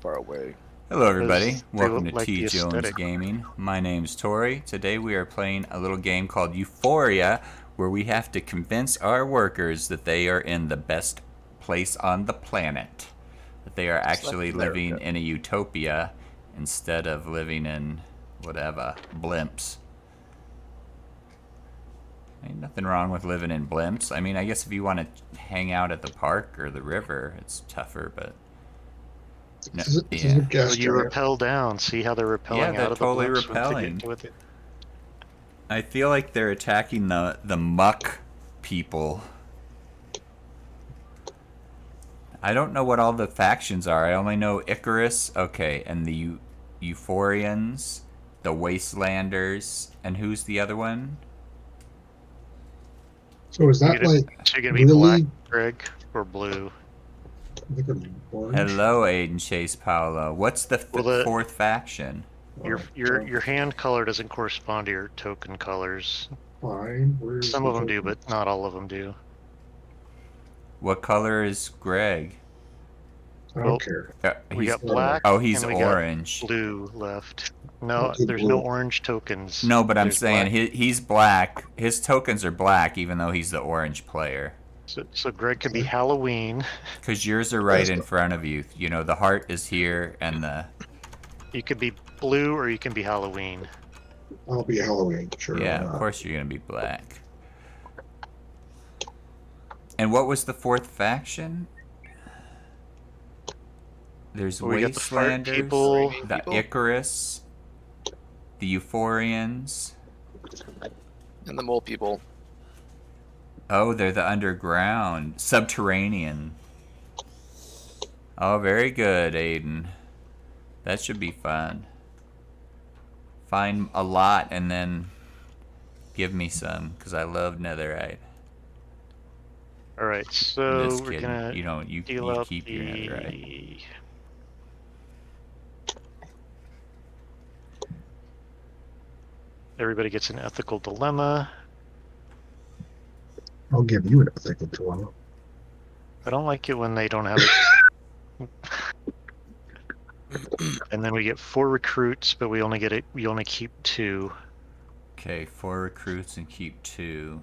far away. Hello everybody, welcome to like TJonesGaming. My name's Tori. Today we are playing a little game called Euphoria, where we have to convince our workers that they are in the best place on the planet. That they are actually living in a utopia instead of living in whatever, blimps. Ain't nothing wrong with living in blimps. I mean, I guess if you want to hang out at the park or the river, it's tougher, but... No, So you rappel down. See how they're repelling out of totally the repelling. I feel like they're attacking the muck people. I don't know what all the factions are. I only know Icarus, okay, and the Euphorians, the Wastelanders, and who's the other one? So is that like so you're gonna be black, Greg, or blue? Hello, Aiden Chase Paolo. What's the fourth faction? Your hand color doesn't correspond to your token colors. Fine. Some of them do, but not all of them do. What color is Greg? I don't care. We got black. Oh, he's orange. Blue left. No, there's no orange tokens. No, but I'm saying he's black. His tokens are black, even though he's the orange player. So Greg could be Halloween. Because yours are right in front of you. You know, the heart is here, and the... You could be blue, or you can be Halloween. I'll be Halloween, sure. Yeah, of course you're going to be black. And what was the fourth faction? There's Wastelanders, the Icarus, the Euphorians. And the mole people. Oh, they're the underground, subterranean. Oh, very good, Aiden. That should be fun. Find a lot and then give me some, because I love netherite. Alright, so we're gonna you keep your netherite. Everybody gets an ethical dilemma. I'll give you an ethical dilemma. I don't like it when they don't have it. And then we get 4 recruits, but we only keep 2. Okay, 4 recruits and keep 2.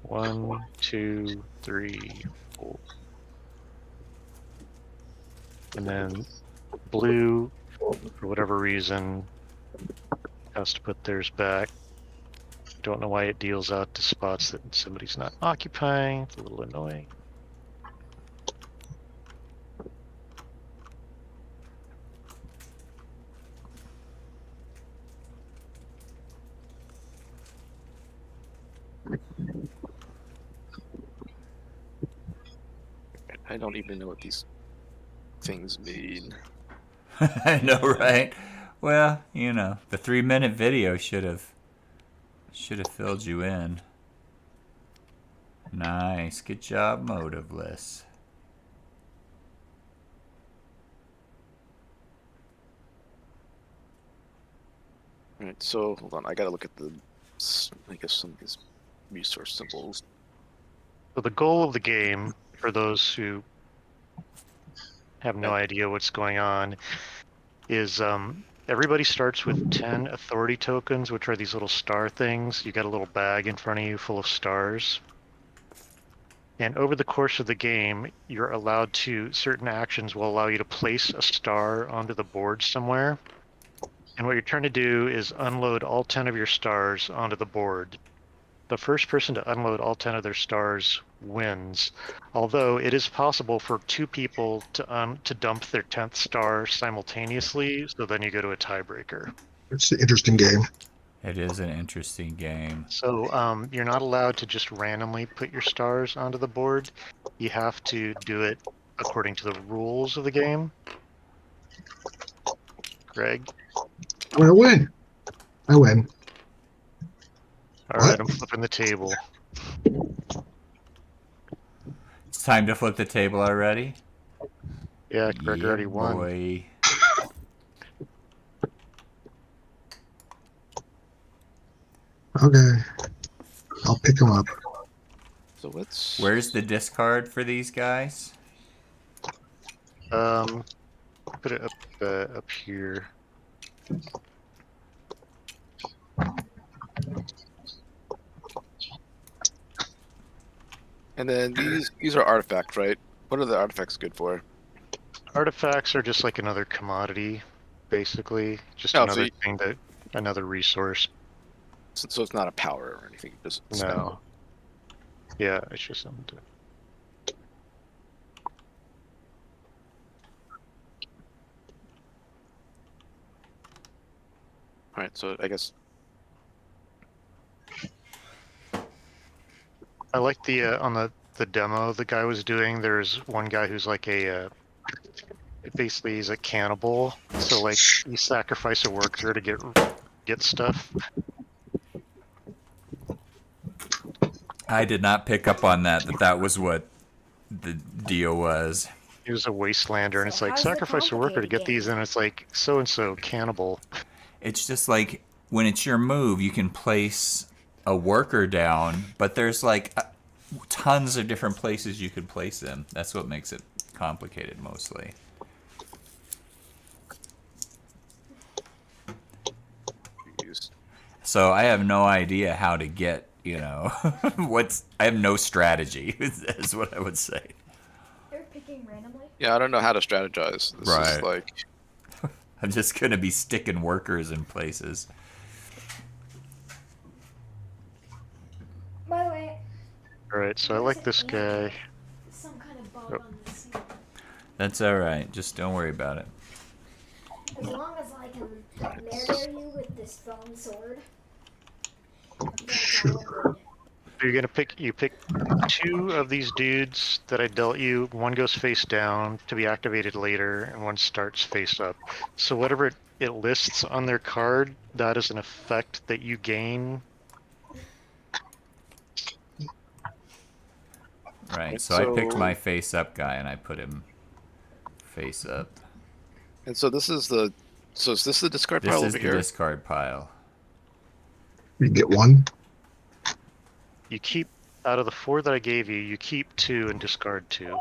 1, 2, 3, 4. And then blue, for whatever reason, has to put theirs back. Don't know why it deals out to spots that somebody's not occupying. It's a little annoying. I don't even know what these things mean. I know, right? Well, you know, the 3-minute video should have filled you in. Nice. Good job, Motiveless. Alright, so hold on. I gotta look at the, I guess, some of these resource symbols. So the goal of the game, for those who have no idea what's going on, is everybody starts with 10 authority tokens, which are these little star things. You got a little bag in front of you full of stars. And over the course of the game, you're allowed to, certain actions will allow you to place a star onto the board somewhere. And what you're trying to do is unload all 10 of your stars onto the board. The first person to unload all 10 of their stars wins. Although it is possible for 2 people to dump their 10th star simultaneously, so then you go to a tiebreaker. It's an interesting game. It is an interesting game. So you're not allowed to just randomly put your stars onto the board. You have to do it according to the rules of the game. Greg? I win. I win. Alright, I'm flipping the table. It's time to flip the table already? Yeah, Greg already won. Boy. Okay. I'll pick them up. So let's... Where's the discard for these guys? Put it up here. And then these are artifacts, right? What are the artifacts good for? Artifacts are just like another commodity, basically. Just Oh, so another thing another resource. So it's not a power or anything. You just spend No. Yeah, it's just something to. All right, so I guess I like the on the demo the guy was doing. There's one guy who's like a basically he's a cannibal. So like you sacrifice a worker to get stuff. I did not pick up on that was what the deal was. He was a wastelander, and it's So like how's the sacrifice a worker to get complicated these, and it's like so and so cannibal. It's just like when it's your move, you can place a worker down, but there's like tons of different places you could place them. That's what makes it complicated mostly. use. So I have no idea how to get, I have no strategy, is what I would say. They're picking randomly. Yeah, I don't know how to strategize. This Right. is like I'm just going to be sticking workers in places. By the way, Alright, so I like this guy. some kind of bug Yep. on the scene. That's all right. Just don't worry about it. As long as I can murder you with this bone sword, that's all good. So you pick 2 of these dudes that I dealt you. One goes face down to be activated later, and one starts face up. So whatever it lists on their card, that is an effect that you gain. Right. So I picked my face up guy and I put him face up. and so this is the is this the discard This pile is over the here? discard pile. You get one. You keep out of the 4 that I gave you, you keep 2 and discard 2.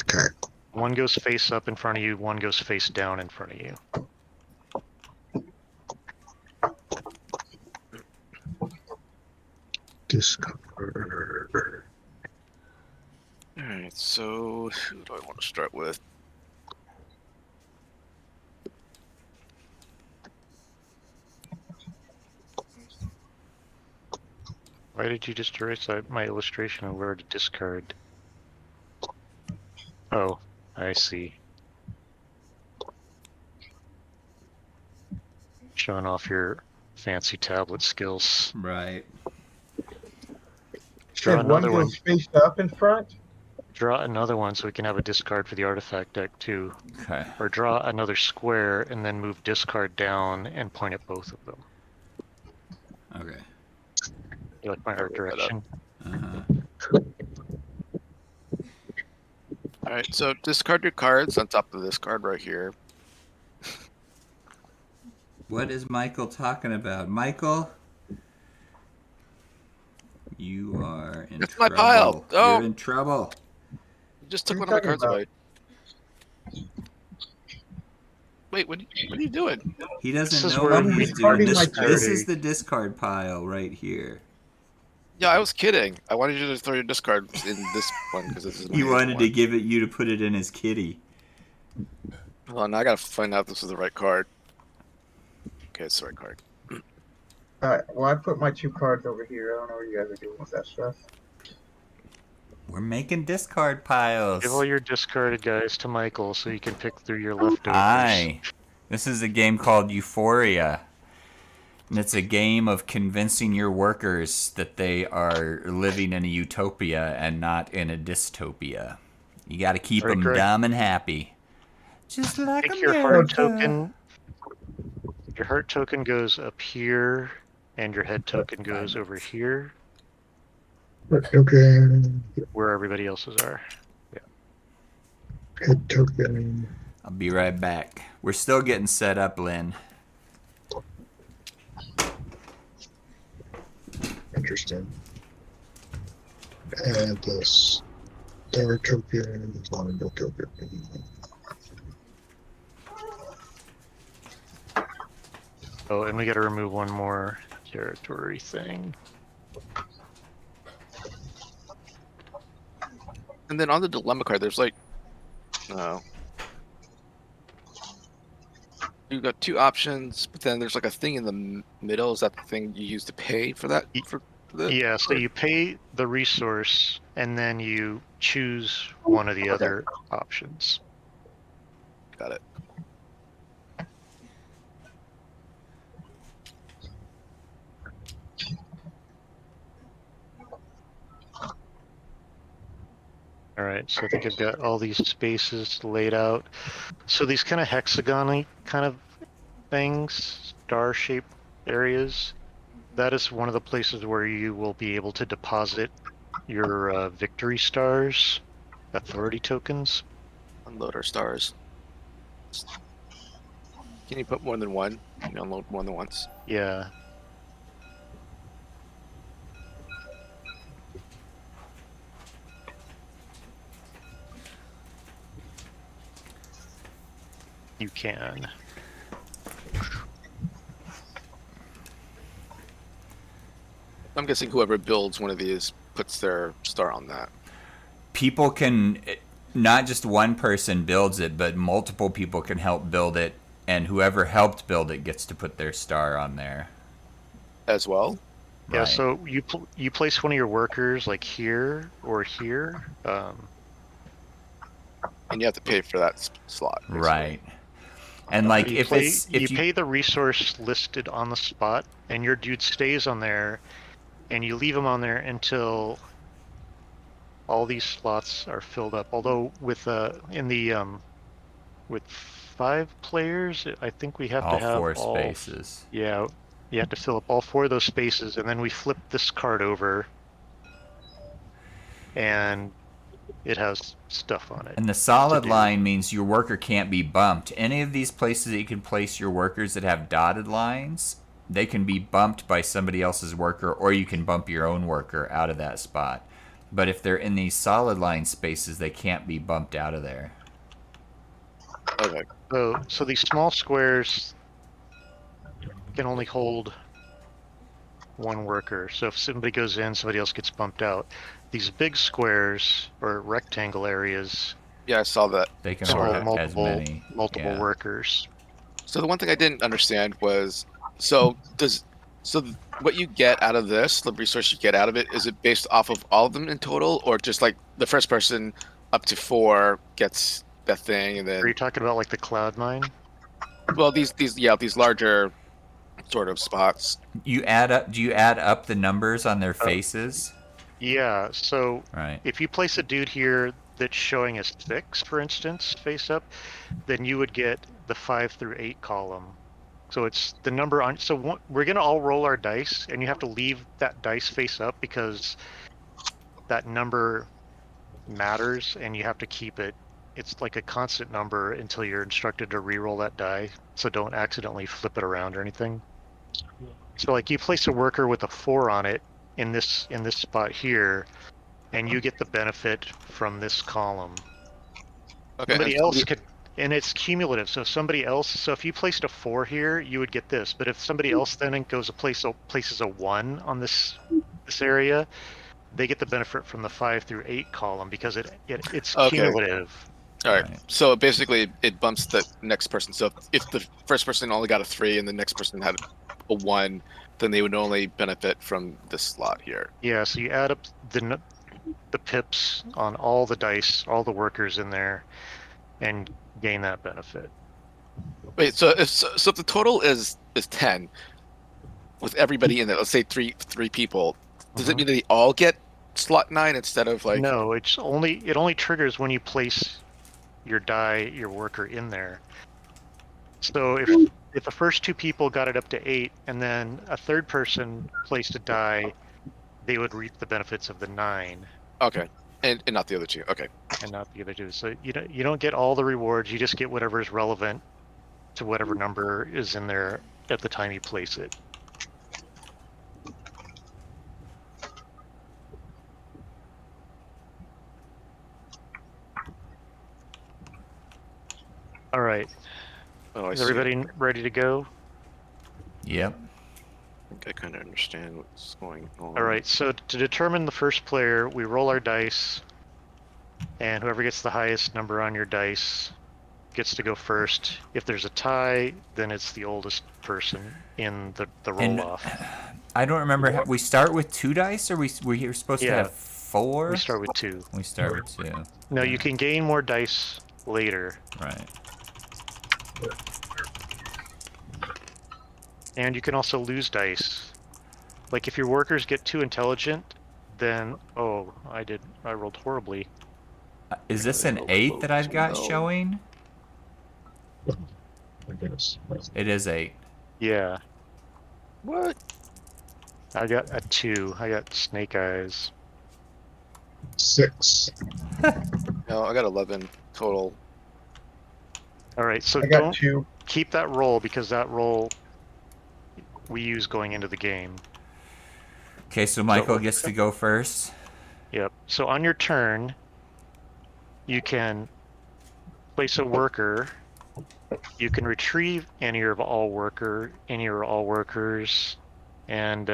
Okay. One goes face up in front of you, one goes face down in front of you. Discover. All right, so who do I want to start with? Why did you just erase my illustration of where to discard? Oh, I see. Showing off your fancy tablet skills. Right. Draw Said one another one. goes face up in front. Draw another one so we can have a discard for the artifact deck too. Okay. Or draw another square and then move discard down and point at both of them. Okay. You like my art direction? Uh-huh. All right, so discard your cards on top of this card right here. What is Michael talking about? Michael? You are in It's my trouble. pile. Oh. You're in trouble. You just took What one are of my you cards talking away. Wait, what are you doing? He This doesn't is know where what I'm he's doing. discarding This, my this charity. is the discard pile right here. Yeah, I was kidding. I wanted you to throw your discard in this one because this is my He wanted one. to give it you to put it in his kitty. Hold on, now I gotta find out if this is the right card. Okay, it's the right card. Alright, well I put my 2 cards over here. I don't know what you guys are doing with that stuff. We're making discard piles. Give all your discarded guys to Michael so you can pick through your leftovers. Hi. This is a game called Euphoria. And it's a game of convincing your workers that they are living in a utopia and not in a dystopia. You got to keep All right, them Greg. dumb and happy. Just like Take America. your heart token. Your heart token goes up here, and your head token goes over here, Okay. where everybody else's are. Head token. I'll be right back. We're still getting set up, Lynn. Interesting. And this star token. Mondo token. Oh, and we got to remove one more territory thing. And then on the dilemma card, there's like, no. You got two options, but then there's like a thing in the middle. Is that the thing you use to pay for that? For the Yeah, so you pay the resource and then you choose one of the other options. Got it. All right, so I think I've got all these spaces laid out. So these kind of hexagon-y kind of things, star-shaped areas, that is one of the places where you will be able to deposit your victory stars, authority tokens. Unload our stars. Can you put more than one? Can you unload more than once? Yeah. You can. I'm guessing whoever builds one of these puts their star on that. People can, not just one person builds it, but multiple people can help build it, and whoever helped build it gets to put their star on there. As well? Yeah, Right. so you place one of your workers like here or here. And you have to pay for that slot. Basically. Right. And like you if it's if you pay the resource listed on the spot, and your dude stays on there, and you leave him on there until all these slots are filled up. Although with with 5 players, I think we have all to have 4 all. spaces. Yeah, you have to fill up all 4 of those spaces, and then we flip this card over, and it has stuff on it. And the solid line means your worker can't be bumped. Any of these places that you can place your workers that have dotted lines, they can be bumped by somebody else's worker, or you can bump your own worker out of that spot. But if they're in these solid line spaces, they can't be bumped out of there. Okay. So these small squares can only hold one worker. So if somebody goes in, somebody else gets bumped out. These big squares or rectangle areas Yeah, I saw that. They can can hold hold as many. multiple Yeah. workers. So the one thing I didn't understand was, what you get out of this, the resource you get out of it, is it based off of all of them in total, or just like the first person up to 4 gets that thing, and Are you then talking about like the cloud mine? well these larger sort of spots. You add up. Do you add up the numbers on their faces? Yeah. So Right. if you place a dude here that's showing as 6, for instance, face up, then you would get the 5 through 8 column. So it's the number on. So we're gonna all roll our dice, and you have to leave that dice face up because that number matters, and you have to keep it. It's like a constant number until you're instructed to re-roll that die. So don't accidentally flip it around or anything. So like you place a worker with a 4 on it in this spot here, and you get the benefit from this column. Okay. Somebody else could. And it's cumulative. So if you placed a 4 here, you would get this. But if somebody else then places a 1 on this area, they get the benefit from the 5 through 8 column because it's Okay. cumulative. All right. So basically, it bumps the next person. So if the first person only got a 3 and the next person had a 1, then they would only benefit from this slot here. Yeah. So you add up the pips on all the dice, all the workers in there, and gain that benefit. Wait. So if the total is 10, with everybody in there, let's say three people, does it mean that they all get slot 9 instead of like? No, it only triggers when you place your worker in there. So if the first 2 people got it up to 8, and then a third person placed a die, they would reap the benefits of the 9. Okay, and not the other 2. Okay. And not the other 2. So you don't get all the rewards. You just get whatever is relevant to whatever number is in there at the time you place it. All right. Oh, I Is see. everybody ready to go? Yep. I think I kind of understand what's going on. All right, so to determine the first player, we roll our dice, and whoever gets the highest number on your dice gets to go first. If there's a tie, then it's the oldest person in the roll-off. I don't remember. We start with 2 dice, or we are supposed to Yeah. have 4? We start with 2. We start with 2. No, you can gain more dice later, Right. and you can also lose dice. Like if your workers get too intelligent, then I rolled horribly. Is this an 8 that I've got showing? I guess. It is 8. Yeah, What? I got a 2. I got snake eyes. 6. No, I got 11 total. All right, so I got don't 2. keep that roll because that roll we use going into the game. Okay, so Michael gets to go first. Yep. So on your turn, you can place a worker. You can retrieve any or all workers, and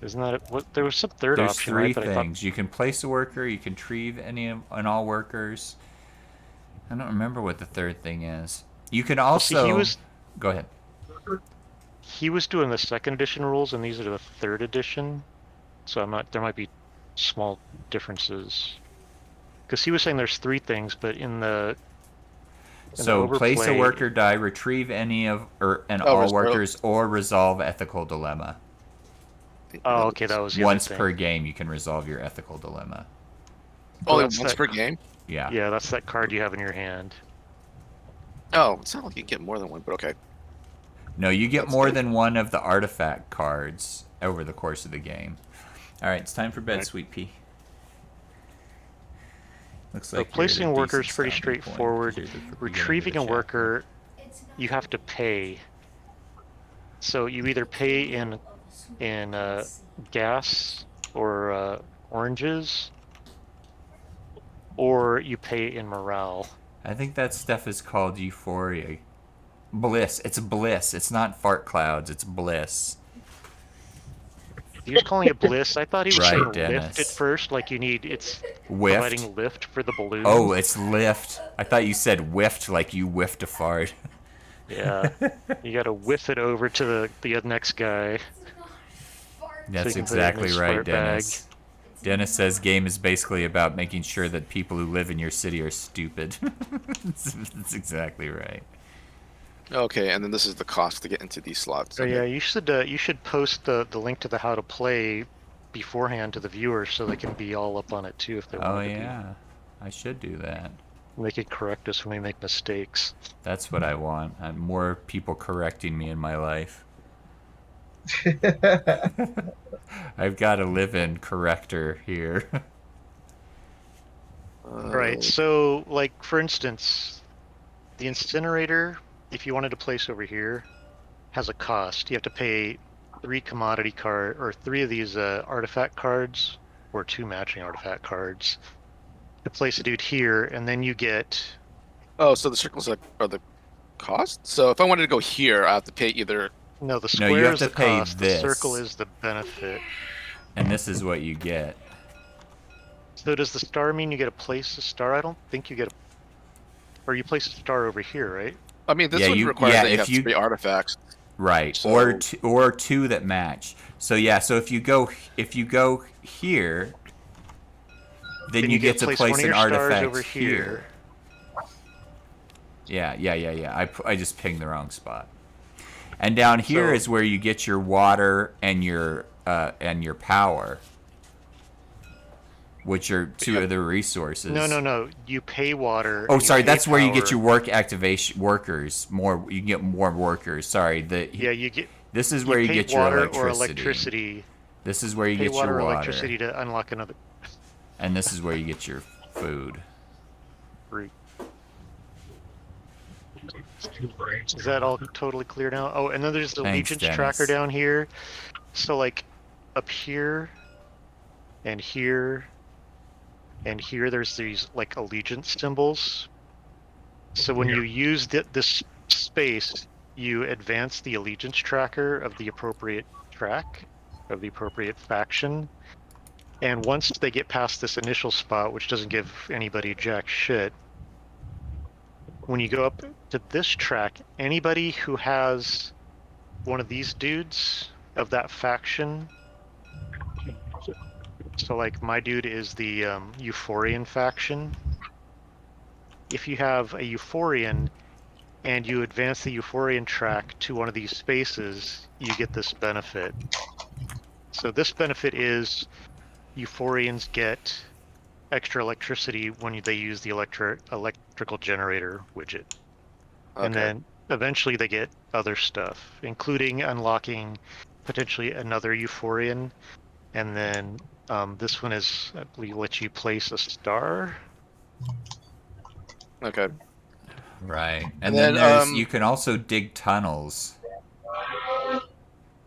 isn't that what? There was some third There's option, 3 right? But I thought things. You can place a worker, you can retrieve any and all workers. I don't remember what the third thing is. You can also... he was Go ahead. doing the 2nd edition rules, and these are the 3rd edition. So I'm not. There might be small differences. Because he was saying there's 3 things, but in the So place a overplay- worker die, retrieve any of all workers, or resolve ethical dilemma. Oh, okay, that was the Once other thing. per game, you can resolve your ethical dilemma. Only that's once that- per game? Yeah. Yeah, that's that card you have in your hand. Oh, it's not like you get more than one, but okay. No, you get That's more good. than one of the artifact cards over the course of the game. All right, it's time for bed, Alright. Sweet Pea. Looks So like placing a you're at worker is decent pretty stopping point straightforward. here at the beginning of Retrieving the a chapter. worker, It's not you have to pay. So you either pay in gas or oranges, or you pay in morale. I think that stuff is called Euphoria. Bliss. It's bliss. It's not fart clouds. It's bliss. He was calling it bliss. I thought he was Right, saying Dennis. lift at first, like it's Whiffed. providing lift for the balloon. Oh, it's lift. I thought you said whiffed, like you whiffed a fart. Yeah. You gotta whiff it over to the next guy. That's you can put it in exactly his right, fart bag. Dennis. Dennis says game is basically about making sure that people who live in your city are stupid. That's exactly right. Okay, and then this is the cost to get into these slots. So Okay. yeah, you should post the link to the how to play beforehand to the viewers so they can be all up on it too if they Oh want to yeah, I should do that. be. They can correct us when we make mistakes. That's what I want. More people correcting me in my life. I've got a live-in corrector here. Right. So like for instance, the incinerator, if you wanted to place over here, has a cost. You have to pay 3 commodity card or 3 of these artifact cards or 2 matching artifact cards to place a dude here, and then you get Oh, so the circles are the cost? So if I wanted to go here, I have to pay either... no, the No, square you have is to the pay cost, this. the circle is the benefit. And this is what you get. So does the star mean you get to place a star? I don't think you get a... Or you place a star over here, right? I mean, this Yeah, would you- require yeah, that you if have you- 3 artifacts. Right. So- Or two that match. So yeah, so if you go here, then you get to one place of an your stars artifact over here. Yeah. I just pinged the wrong spot. And down here So- is where you get your water and your power, which are 2 of the resources. No. You pay water. Oh, and you sorry. pay That's where you get power. your work activation workers. You get more workers. Sorry. Yeah, you get. This is where you pay get your water electricity. or electricity. This is where you Pay get water your or water. electricity to unlock another. And this is where you get your food. route. Is that all totally clear now? Oh, and then there's the Thanks, allegiance Dennis. tracker down here. So like up here and here and here there's these like allegiance symbols. So when you use this space, you advance the allegiance tracker of the appropriate track, of the appropriate faction. And once they get past this initial spot, which doesn't give anybody jack shit, when you go up to this track, anybody who has one of these dudes of that faction, so like my dude is the Euphorian faction. If you have a Euphorian and you advance the Euphorian track to one of these spaces, you get this benefit. So this benefit is Euphorians get extra electricity when they use the electrical generator widget. Okay. And then eventually they get other stuff, including unlocking potentially another Euphorian. And then this one is, I believe, lets you place a star. Okay. Right. And And then then, you can also dig tunnels.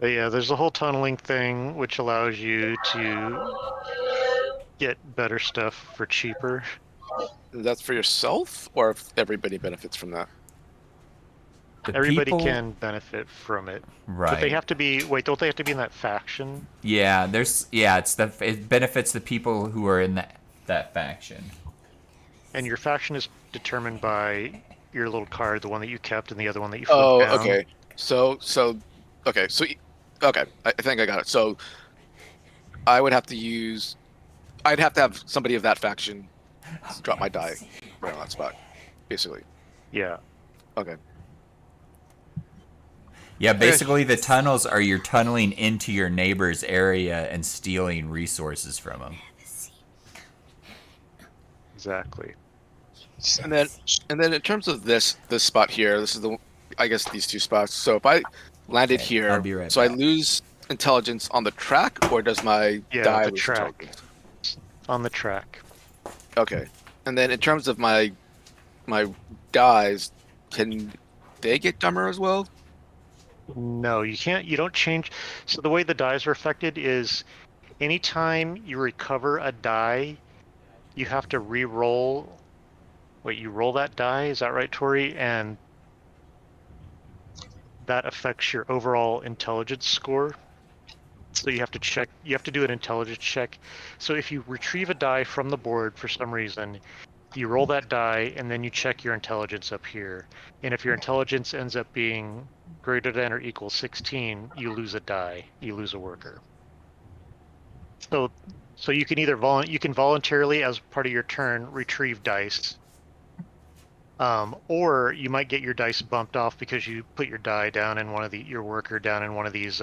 But yeah, there's a whole tunneling thing which allows you to get better stuff for cheaper. That's for yourself, or if everybody benefits from that? The Everybody people, can benefit from it. right? But they have to be. Wait, don't they have to be in that faction? Yeah, it benefits the people who are in that faction. And your faction is determined by your little card, the one that you kept, and the other one that you flipped down. Okay. Okay. I think I got it. So I would have to use. I'd have to have somebody of that faction drop my die right on that spot, basically. Yeah. Okay. Yeah, basically the tunnels are you're tunneling into your neighbor's area and stealing resources from them. Exactly. And then in terms of this spot here, this is I guess these two spots. So if I landed Okay, here, I'll be right so I back. lose intelligence on the track, or does my die the lose track. intelligence? On the track. Okay. And then in terms of my dies, can they get dumber as well? No, you can't. You don't change. So the way the dies are affected is anytime you recover a die, you have to re-roll. Wait, you roll that die? Is that right, Tori? And that affects your overall intelligence score. So you have to check. You have to do an intelligence check. So if you retrieve a die from the board for some reason, you roll that die and then you check your intelligence up here. And if your intelligence ends up being greater than or equal 16, you lose a die. You lose a worker. So you can either voluntarily, as part of your turn, retrieve dice, or you might get your dice bumped off because you put your die down in your worker down in one of these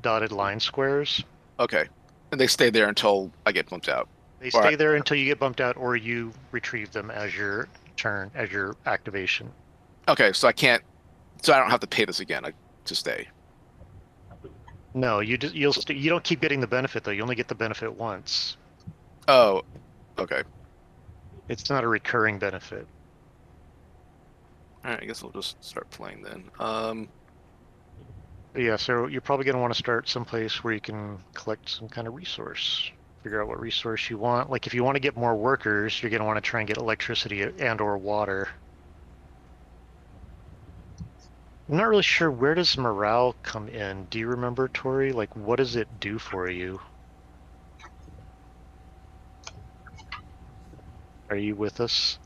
dotted line squares. Okay. And they stay there until I get bumped out. They stay there until you get bumped out, or you retrieve them as your turn, as your activation. Okay, so I don't have to pay this again to stay. No, you don't keep getting the benefit though. You only get the benefit once. Oh, okay. It's not a recurring benefit. All right, I guess we'll just start playing then. But yeah, so you're probably going to want to start someplace where you can collect some kind of resource. Figure out what resource you want. Like if you want to get more workers, you're going to want to try and get electricity and or water. I'm not really sure, where does morale come in? Do you remember, Tori? Like, what does it do for you? Are you with us?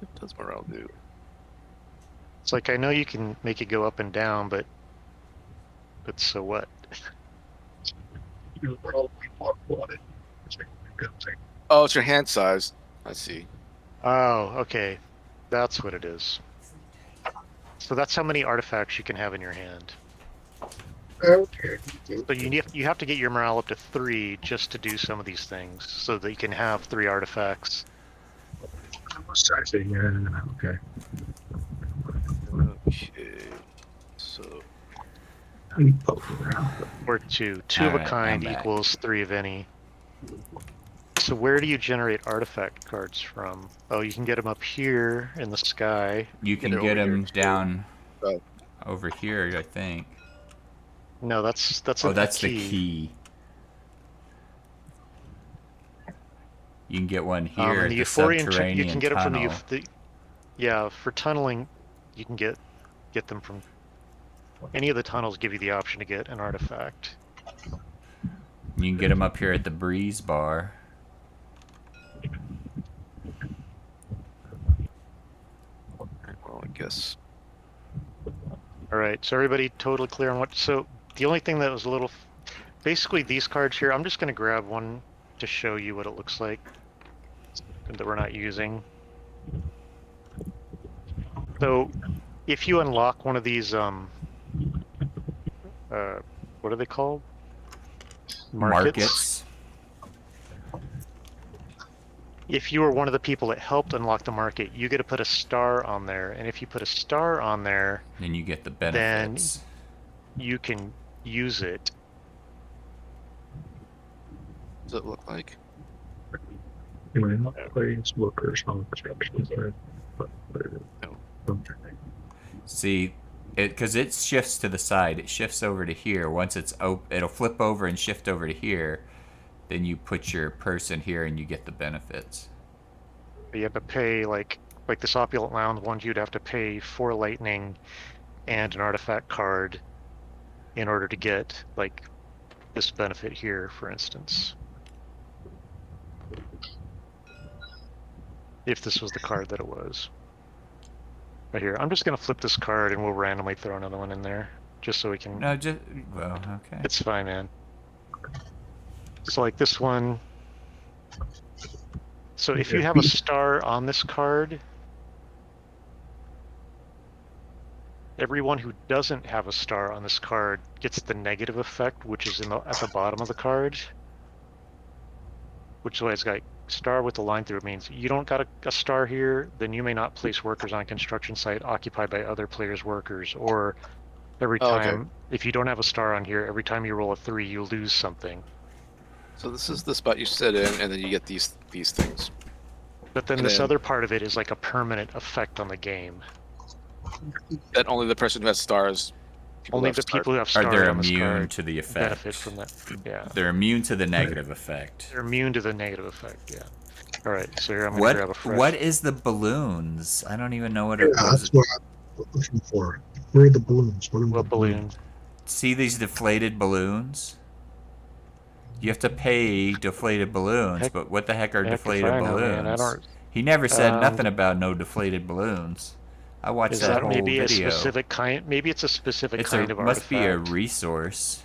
What does morale do? It's like, I know you can make it go up and down, but so what? Oh, it's your hand size. I see. Oh, okay. That's what it is. So that's how many artifacts you can have in your hand. Okay. So you have to get your morale up to 3 just to do some of these things, so that you can have 3 artifacts. Yeah, okay. Okay. So Or 2. 2 of a Alright, kind I'm back. equals 3 of any. So where do you generate artifact cards from? Oh, you can get them up here in the sky. You can Get it get over them here, too. down Oh. over here, I think. No, that's Oh, a that's key. the key. You can get one here And at the the Euphorian, subterranean you can get them from tunnel. yeah, for tunneling, you can get them from Any of the tunnels give you the option to get an artifact. You can get them up here at the Breeze Bar. Well, I guess. All right, so everybody totally clear on what? So the only thing that was a little, basically these cards here. I'm just going to grab one to show you what it looks like that we're not using. So if you unlock one of these, what are they called? Markets. If you were one of the people that helped unlock the market, you get to put a star on there, and if you put a star on there, Then you get the benefits. then you can use it. What does it look like? You may not place workers on construction site, but See, because it shifts to the side. It shifts over to here. Once it's it'll flip over and shift over to here. Then you put your person here and you get the benefits. You have to pay, like this opulent lounge ones, you'd have to pay 4 lightning and an artifact card in order to get, like, this benefit here, for instance. If this was the card that it was. Right here. I'm just going to flip this card and we'll randomly throw another one in there. Just so we can... No, just... Well, okay. It's fine, man. So like this one. So if you have a star on this card, everyone who doesn't have a star on this card gets the negative effect, which is at the bottom of the card. Which is why it's got star with the line through it. Means you don't got a star here, then you may not place workers on a construction site occupied by other players' workers. Or every time, if you don't have a star on here, every time you roll a 3, you lose something. So this is the spot you sit in, and then you get these things. But then this other part of it is like a permanent effect on the game. That only the person who has stars. Only the people who have stars they're on this immune card to the effect. benefit from that. Yeah. They're immune to the negative effect. They're immune to the negative effect. Yeah. All right. So here I'm gonna grab a fresh. What is the balloons? I don't even know what it was. that's what I'm looking for. Where are the balloons? What balloon? See these deflated balloons? You have to pay deflated balloons, but what the heck are deflated balloons? I don't. He never said nothing about no deflated balloons. I watched that whole maybe video. A specific kind? Maybe it's a specific kind of artifact. Must be a resource.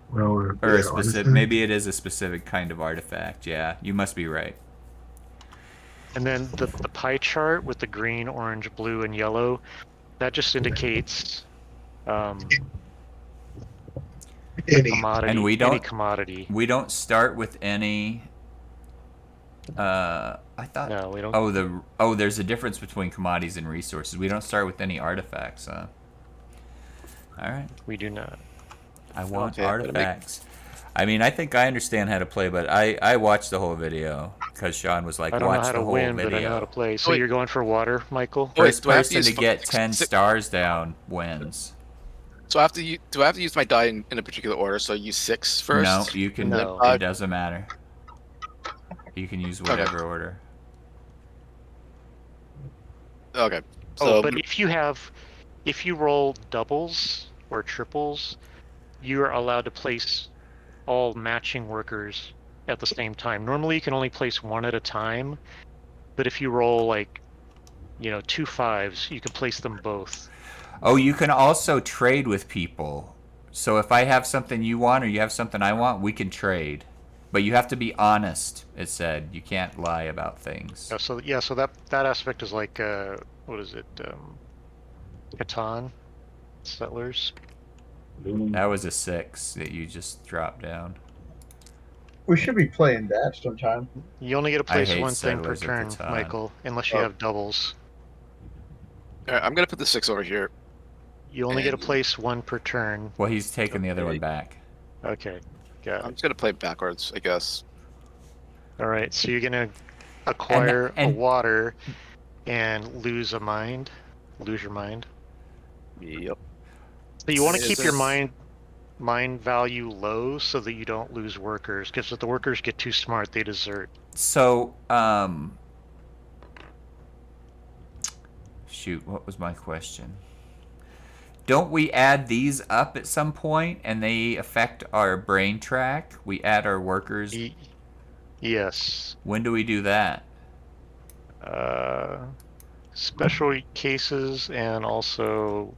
Well, Or a specific. Maybe it is a specific kind of artifact. Yeah, you must be right. And then the pie chart with the green, orange, blue, and yellow, that just indicates commodity. And we don't. Any commodity. We don't start with any. I thought. No, we don't. There's a difference between commodities and resources. We don't start with any artifacts, huh? All right. We do not. I want artifacts. I mean, I think I understand how to play, but I watched the whole video because Sean was like, I don't know watch how the to whole win, video. but I know how to play. So you're going for water, Michael? First do I have to person to use get 10 stars down wins. So do I have to use my die in a particular order? So I use 6 first? No, you can. No. It doesn't matter. You can use whatever order. Okay. So, But if you roll doubles or triples, you are allowed to place all matching workers at the same time. Normally you can only place one at a time, but if you roll 2 5s, you can place them both. Oh, you can also trade with people. So if I have something you want or you have something I want, we can trade. But you have to be honest, it said. You can't lie about things. So that aspect is like, what is it? Catan? Settlers? That was a 6 that you just dropped down. We should be playing that sometime. You only get to place hate one thing per Settlers of turn, Catan. Michael, unless you have doubles. Alright, I'm gonna put the 6 over here. You only get to place one per turn. Well, he's taking the other one back. Okay, got I'm it. just gonna play backwards, I guess. All right, so you're gonna acquire a and- water and lose your mind. Yep. So you want to Is keep your this- mind value low so that you don't lose workers. Because if the workers get too smart, they desert. So, shoot, what was my question? Don't we add these up at some point and they affect our brain track? We add our workers. Yes. When do we do that? Special cases and also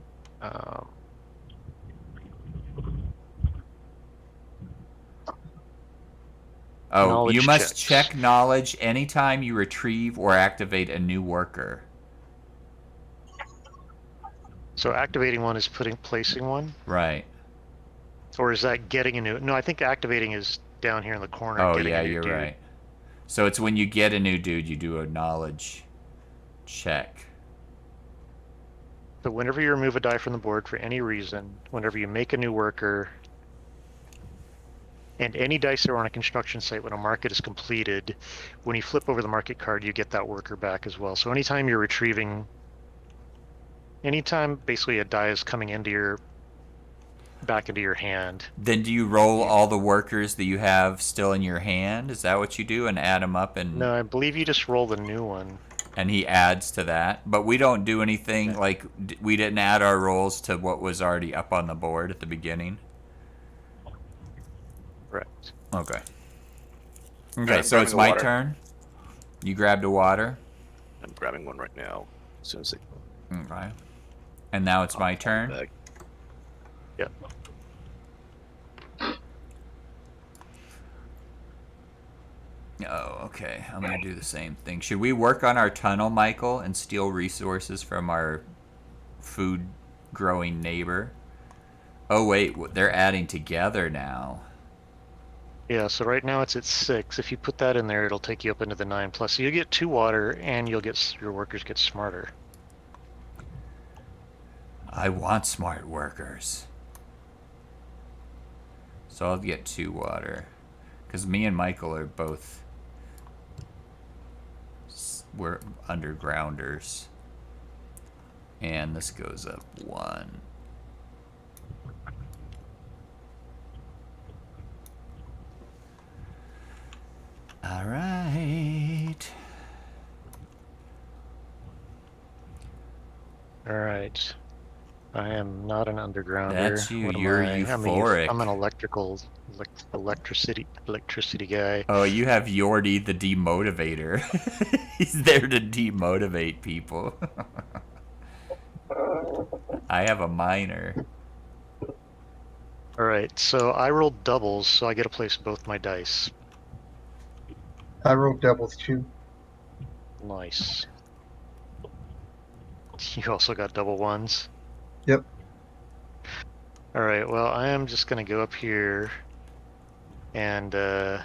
Oh, you knowledge must checks. check knowledge anytime you retrieve or activate a new worker. So activating one is placing one? Right. Or is that getting a new? No, I think activating is down here in the corner. Oh, getting yeah, a new you're dude. right. So it's when you get a new dude, you do a knowledge check. So whenever you remove a die from the board for any reason, whenever you make a new worker, and any dice that are on a construction site when a market is completed, when you flip over the market card, you get that worker back as well. So anytime you're retrieving, anytime basically a die is coming into back into your hand. Then do you roll all the workers that you have still in your hand? Is that what you do, and add them up? And No, I believe you just roll the new one. And he adds to that. But we don't do anything, Yeah. like, we didn't add our rolls to what was already up on the board at the beginning? Correct. Okay. I'm Okay, so grabbing it's the my water. turn. You grabbed a water. I'm grabbing one right now. As soon as they Okay. And now it's my turn. bag. Yep. Oh, okay. I'm going to do the same thing. Should we work on our tunnel, Michael, and steal resources from our food-growing neighbor? Oh, wait. They're adding together now. Yeah, so right now it's at 6. If you put that in there, it'll take you up into the 9 plus. So you get 2 water, and you'll get your workers get smarter. I want smart workers. So I'll get 2 water. Because me and Michael are both... We're undergrounders. And this goes up 1. Alright. Alright. I am not an undergrounder. That's you. What am You're I? euphoric. I'm an electricity guy. Oh, you have Yordi the demotivator. He's there to demotivate people. I have a miner. Alright, so I rolled doubles, so I get to place both my dice. I rolled doubles too. Nice. You also got double ones? Yep. Alright, well, I am just gonna go up here and, no,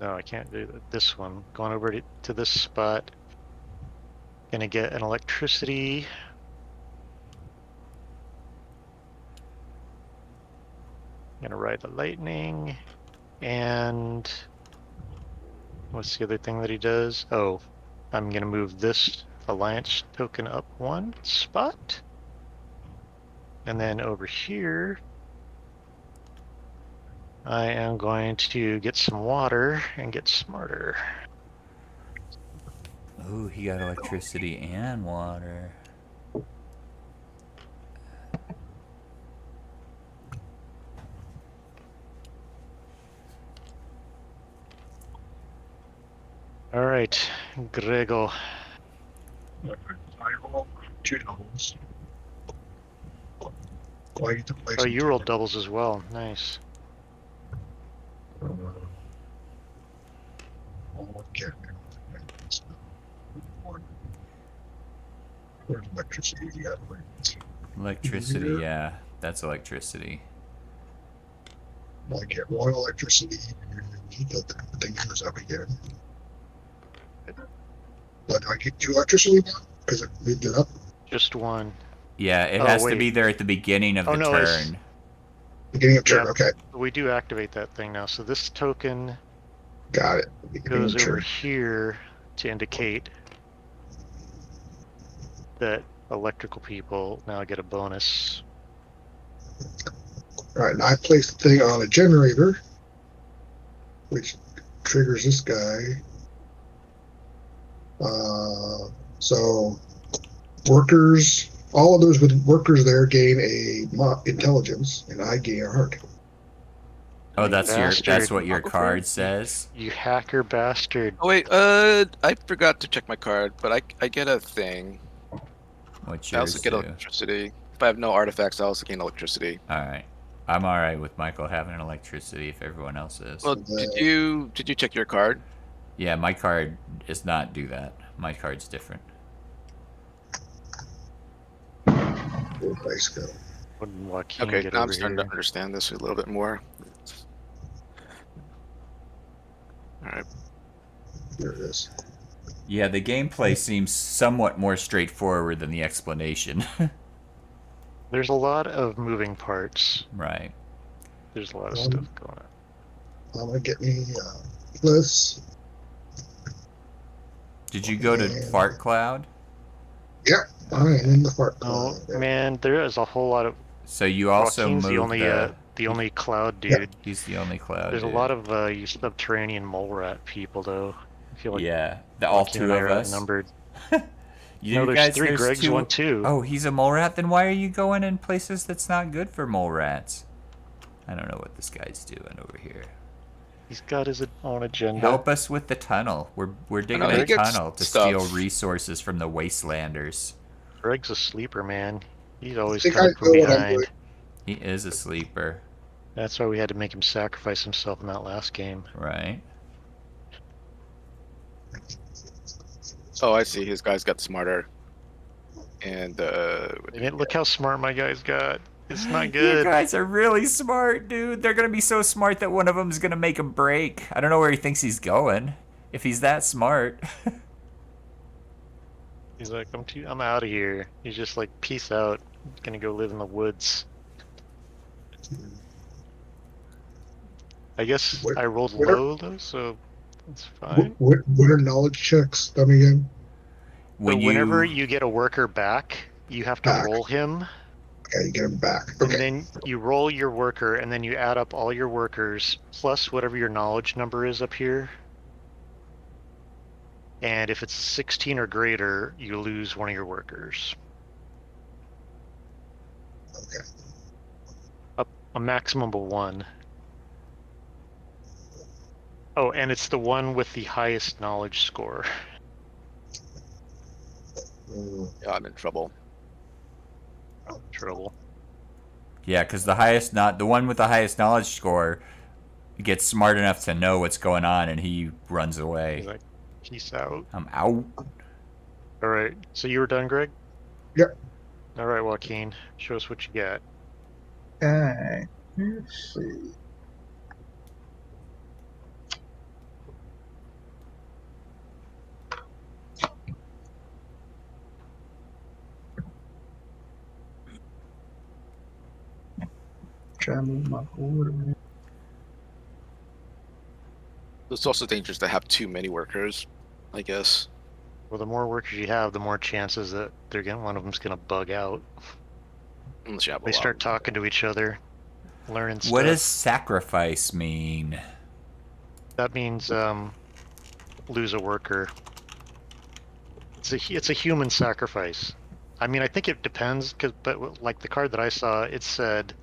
I can't do this one. Going over to this spot. Gonna get an electricity. Gonna ride the lightning. And what's the other thing that he does? Oh, I'm gonna move this alliance token up 1 spot. And then over here, I am going to get some water and get smarter. Ooh, he got electricity and water. All right, Grego. I roll 2 doubles. Do I get to place Oh, them you rolled together? doubles as well. Nice. I'll get Where's electricity? You got Electricity, yeah. That's electricity. I get 1 electricity, and the thing goes up again. But I get 2 electricity now because it moved it up. Just 1. Yeah, it Oh, has to wait. be there at the beginning of Oh, the no, it's- turn. Beginning of turn. Yeah. Okay, We do activate that thing now. So this token got it. Beginning goes of over turn. here to indicate that electrical people now get a bonus. All right, and I place the thing on a generator, which triggers this guy. So workers, all of those with workers there gain a intelligence, and I gain a heart. Oh, You that's bastard. what your card says. You hacker bastard. Oh wait, I forgot to check my card, but I get a thing. What I also yours get do? electricity. If I have no artifacts, I also gain electricity. All right. I'm all right with Michael having electricity if everyone else is. Well, did you check your card? Yeah, my card does not do that. My card's different. Where'd dice go? When Joaquin Okay, get now I'm over starting here. to understand this a little bit more. All right. There it is. Yeah, the gameplay seems somewhat more straightforward than the explanation. There's a lot of moving parts. Right. There's a lot of stuff going on. I'm gonna get me this. Did you go to Fart Cloud? Yep, I am in the fart Oh cloud. man, there is a whole lot of. So you also Joaquin's moved the only cloud dude. He's the only cloud. There's a dude. lot of you subterranean mole rat people though. I feel like yeah, all Joaquin two and I of are us. outnumbered. You No, there's guys, three. Greg's two... one too. Oh, he's a mole rat. Then why are you going in places that's not good for mole rats? I don't know what this guy's doing over here. He's got his own agenda. Help us with the tunnel. We're digging know, he a gets tunnel to stuff. steal resources from the wastelanders. Greg's a sleeper, man. He's always think coming I from know what I'm behind. doing. He is a sleeper, That's why we had to make him sacrifice himself in that last game. right? Oh, I see. His guys got smarter. And Look how smart my guys got. It's not You good. guys are really smart, dude. They're gonna be so smart that one of them's gonna make him break. I don't know where he thinks he's going. If he's that smart. He's like, I'm out of here. He's just like, peace out. I'm gonna go live in the woods. I guess What- I rolled what are- low though, so it's fine. What are knowledge checks done again? Whenever you get a worker back, you have to Back. roll him, Okay, you get them back. and Okay. then you roll your worker, and then you add up all your workers plus whatever your knowledge number is up here. And if it's 16 or greater, you lose one of your workers. Okay. A maximum of one. Oh, and it's the one with the highest knowledge score. yeah, I'm in trouble. Trouble. Yeah, because the one with the highest knowledge score gets smart enough to know what's going on, and he runs away. He's like, peace out. I'm out. All right. So you were done, Greg? Yep. All right, Joaquin. Show us what you got. Okay. Let's see. Try to move my forward. It's also dangerous to have too many workers, I guess. Well, the more workers you have, the more chances that one of them's gonna bug out. Unless you have a They lot. start talking to each other, learning stuff. What does sacrifice mean? That means lose a worker. It's a human sacrifice. I mean, I think it depends, but like the card that I saw, it said,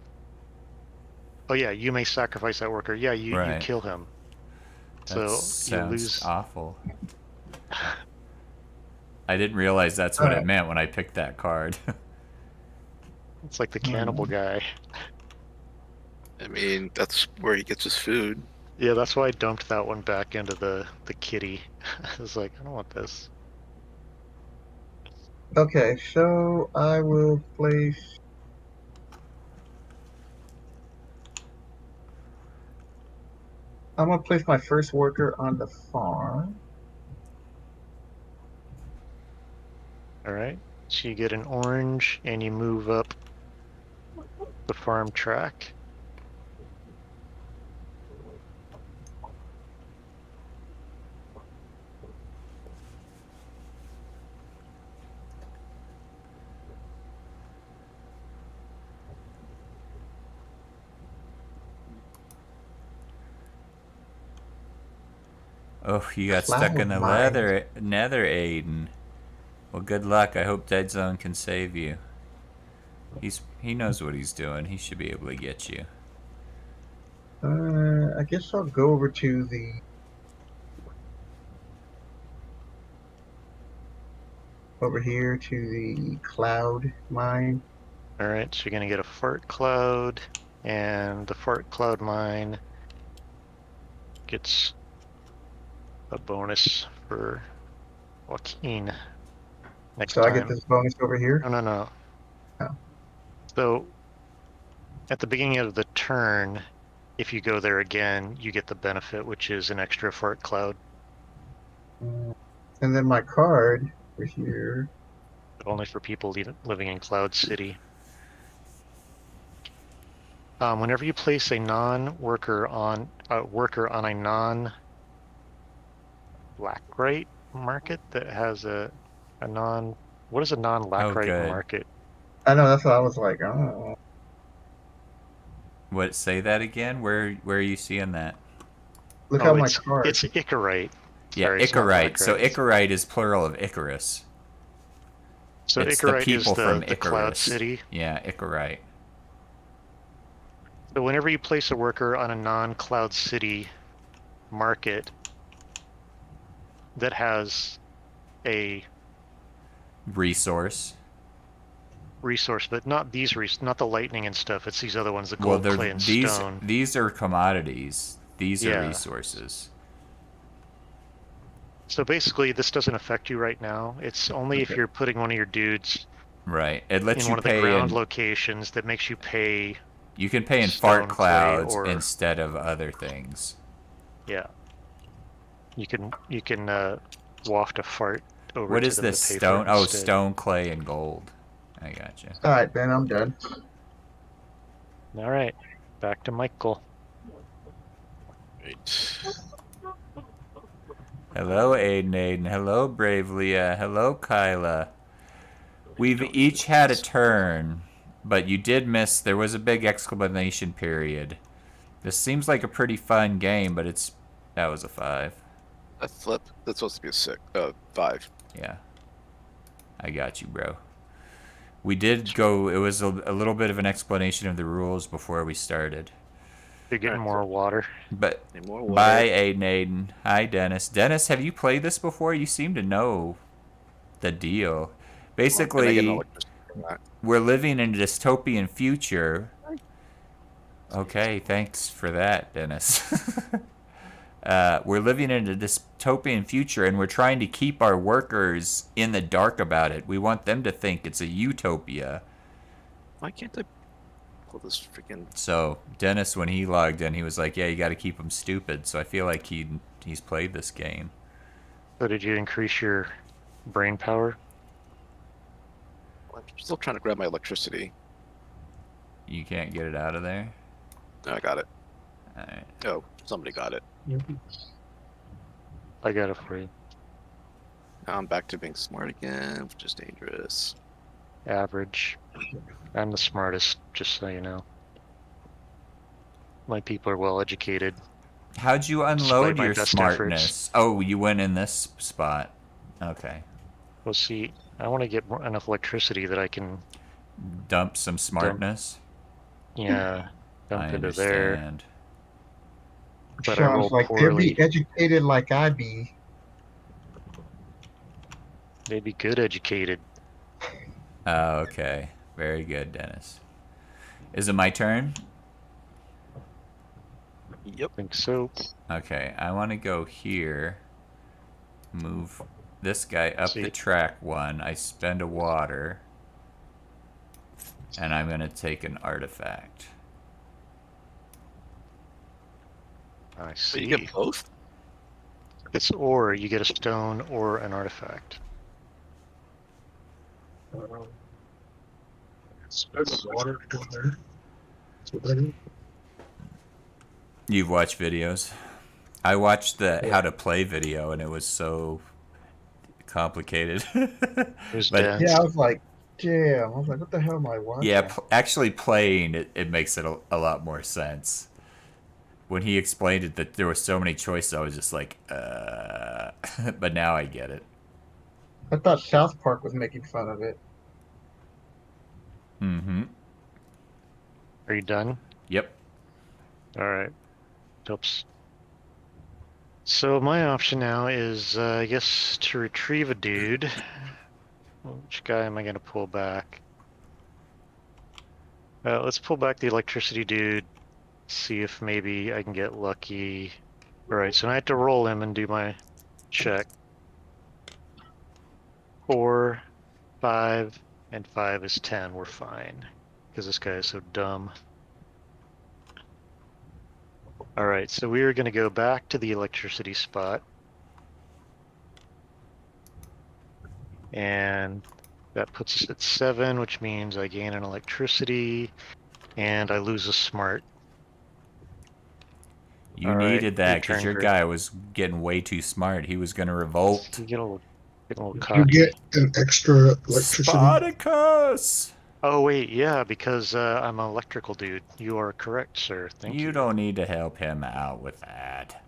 "Oh yeah, you may sacrifice that worker. Yeah, you Right. kill him." That So you sounds lose. awful. I didn't realize that's what it Alright. meant when I picked that card. It's like the cannibal guy. I mean, that's where he gets his food. Yeah, that's why I dumped that one back into the kitty. I was like, I don't want this. Okay, so I will place. I'm gonna place my first worker on the farm. All right. So you get an orange, and you move up the farm track. Oh, you got Flower stuck in the mine. nether, Aiden. Well, good luck. I hope Dead Zone can save you. He knows what he's doing. He should be able to get you. I guess I'll go over to the. Over here to the cloud mine. All right, so you're gonna get a fart cloud, and the fart cloud mine gets a bonus for Joaquin next So time. I get this bonus over here? No. Oh. So at the beginning of the turn, if you go there again, you get the benefit, which is an extra fart cloud. And then my card over here. But only for people living in Cloud City. Whenever you place a non-worker on a non-lackrite market that has a non, what is a non-lackrite good. market? I know, that's what I was like. Oh. What? Say that again. Where are you seeing that? Look at my card. It's Icarite. Yeah, Sorry, it's not Icarite. So lackrite. Icarite is plural of Icarus. So It's the Icarite is people from the Cloud Icarus. City. Yeah, Icarite. So whenever you place a worker on a non-Cloud City market that has a Resource. resource, but not these not the lightning and stuff. It's these other ones, the Well, gold, clay, and stone. these are commodities. These are Yeah. resources. So basically, this doesn't affect you right now. It's only if Okay. you're putting one of your dudes Right. It lets in you one of the pay ground in. locations that makes you pay. You can pay in stone, fart clay, clouds or- instead of other things. Yeah. You can waft a fart over. What to is them this to pay for stone? it Oh, instead. stone, clay, and gold. I gotcha. Alright, then I'm done. All right, back to Michael. Right. Hello, Aiden. Hello, Brave Leah. Hello, Kyla. We've each had a turn, but you did miss. There was a big exclamation period. This seems like a pretty fun game, but that was a 5. A flip. That's supposed to be a 6. 5. Yeah. I got you, bro. We did go. It was a little bit of an explanation of the rules before we started. You're getting Alright, more water. But Any more water? bye, Aiden. Hi, Dennis. Dennis, have you played this before? You seem to know the deal. Can I get an Basically, electricity from that? we're living in a dystopian future. Okay, thanks for that, Dennis. We're living in a dystopian future, and we're trying to keep our workers in the dark about it. We want them to think it's a utopia. Why can't I pull this freaking? So Dennis, when he logged in, he was like, "Yeah, you got to keep them stupid." So I feel like he's played this game. So did you increase your brain power? I'm still trying to grab my electricity. You can't get it out of there. No, I got it. All right. Oh, somebody got it. I got it for you. Now I'm back to being smart again, which is dangerous. Average. I'm the smartest, just so you know. My people are well educated. How'd you Despite unload my your best smartness? efforts. Oh, you went in this spot. Okay. Well, see, I want to get enough electricity that I can, Dump some smartness. yeah, dump I into there. understand. But I roll Sounds like they'd poorly. be educated like I be. They'd be good educated. Oh, okay. Very good, Dennis. Is it my turn? Yep. I think so. Okay, I want to go here. Move this guy up See. the track 1. I spend a water. And I'm going to take an artifact. I So see. you get both? It's or you get a stone or an artifact. Spend the water to go there. That's what that is. You've watched videos. I watched the how to play video, and it was so complicated. It was But- dense. Yeah, I was like, damn. I was like, what the hell am I watching? Yeah, actually playing it makes it a lot more sense. When he explained it that there were so many choices, I was just like, but now I get it. I thought South Park was making fun of it. Mm-hmm. Are you done? Yep. All right. Oops. So my option now is, I guess, to retrieve a dude. Which guy am I going to pull back? Let's pull back the electricity dude. See if maybe I can get lucky. All right, so I have to roll him and do my check. 4, 5, and 5 is 10. We're fine. Because this guy is so dumb. All right, so we are going to go back to the electricity spot. And that puts us at 7, which means I gain an electricity and I lose a smart. You All right, needed that your because turn, your Greg. guy was getting way too smart. He was going to revolt. You get a little You cocky. get an extra electricity. Spartacus! Oh wait, yeah, because I'm an electrical dude. You are correct, sir. Thank you. You don't need to help him out with that.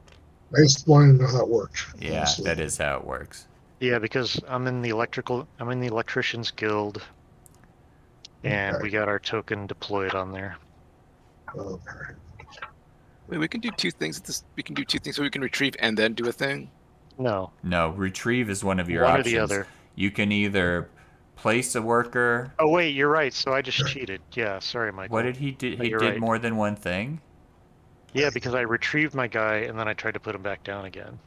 I just wanted to know how it worked. Yeah, honestly. that is how it works. Yeah, because I'm in the electricians guild, and Okay. we got our token deployed on there. Okay. Wait, we can do two things at this. We can do two things, so we can retrieve and then do a thing. No, No, retrieve is one of your one or options. the other. You can either place a worker. Oh wait, you're right. So I just cheated. Yeah, sorry, Michael. What did he do? Oh, He you're did right. more than one thing? Yeah, because I retrieved my guy and then I tried to put him back down again.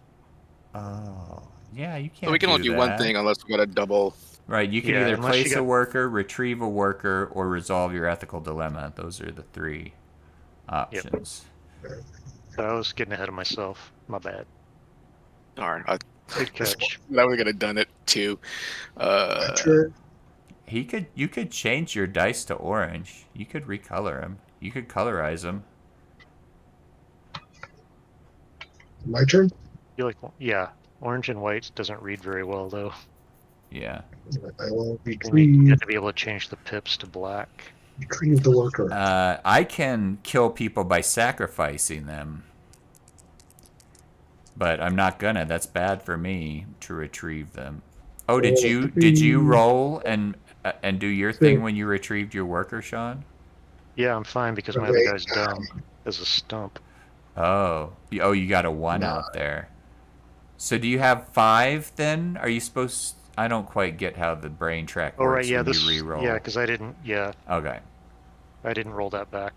Oh. Yeah, you can't So we can only do one thing unless we got a double. Right, you can Yeah, either unless you place a got- worker, retrieve a worker, or resolve your ethical dilemma. Those are the three options. So I was getting ahead of myself. My bad. Darn, Good catch. I would have done it too. Sure. You could change your dice to orange. You could recolor him. You could colorize him. My turn? You like? Yeah, orange and white doesn't read very well though. Yeah. I will You retrieve, have to be able to change the pips to black. retrieve the worker. I can kill people by sacrificing them. But I'm not gonna. That's bad for me to retrieve them. Oh, did you roll and do your thing when you retrieved your worker, Sean? Yeah, I'm fine because my other guy's dumb as a stump. Oh, you got a 1 out there. So do you have 5 then? Are you supposed? I don't quite get how the brain track works. Oh right, yeah, when this. you re-roll. Yeah, because I didn't. Yeah, Okay. I didn't roll that back.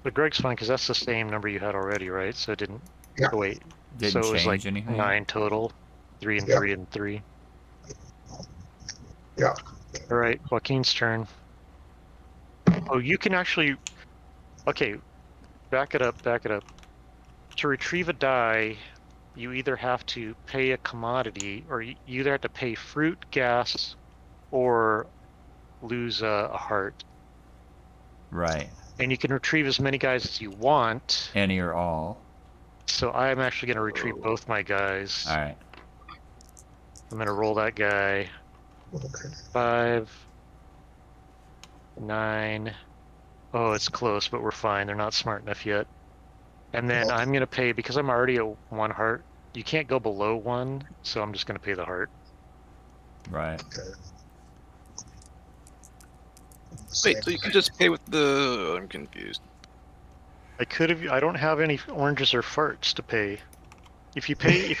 But Greg's fine because that's the same number you had already, right? So it didn't. Yeah. Oh wait. Didn't so it was change like anything? 9 total. 3 and Yeah. 3 and 3. Yeah. All right, Joaquin's turn. Oh, you can actually. Okay, back it up. Back it up. To retrieve a die, you either have to pay a commodity, or you either have to pay fruit, gas, or lose a heart. Right. And you can retrieve as many guys as you want. Any or all. So I'm actually going to retrieve both my guys. All right. I'm going to roll that guy. Okay. 5, 9. Oh, it's close, but we're fine. They're not smart enough yet. And then I'm going to pay, because I'm already at 1 heart, you can't go below 1, so I'm just going to pay the heart. Right. Okay. Wait, so you can just pay with the? I'm confused. I could have. I don't have any oranges or farts to pay. If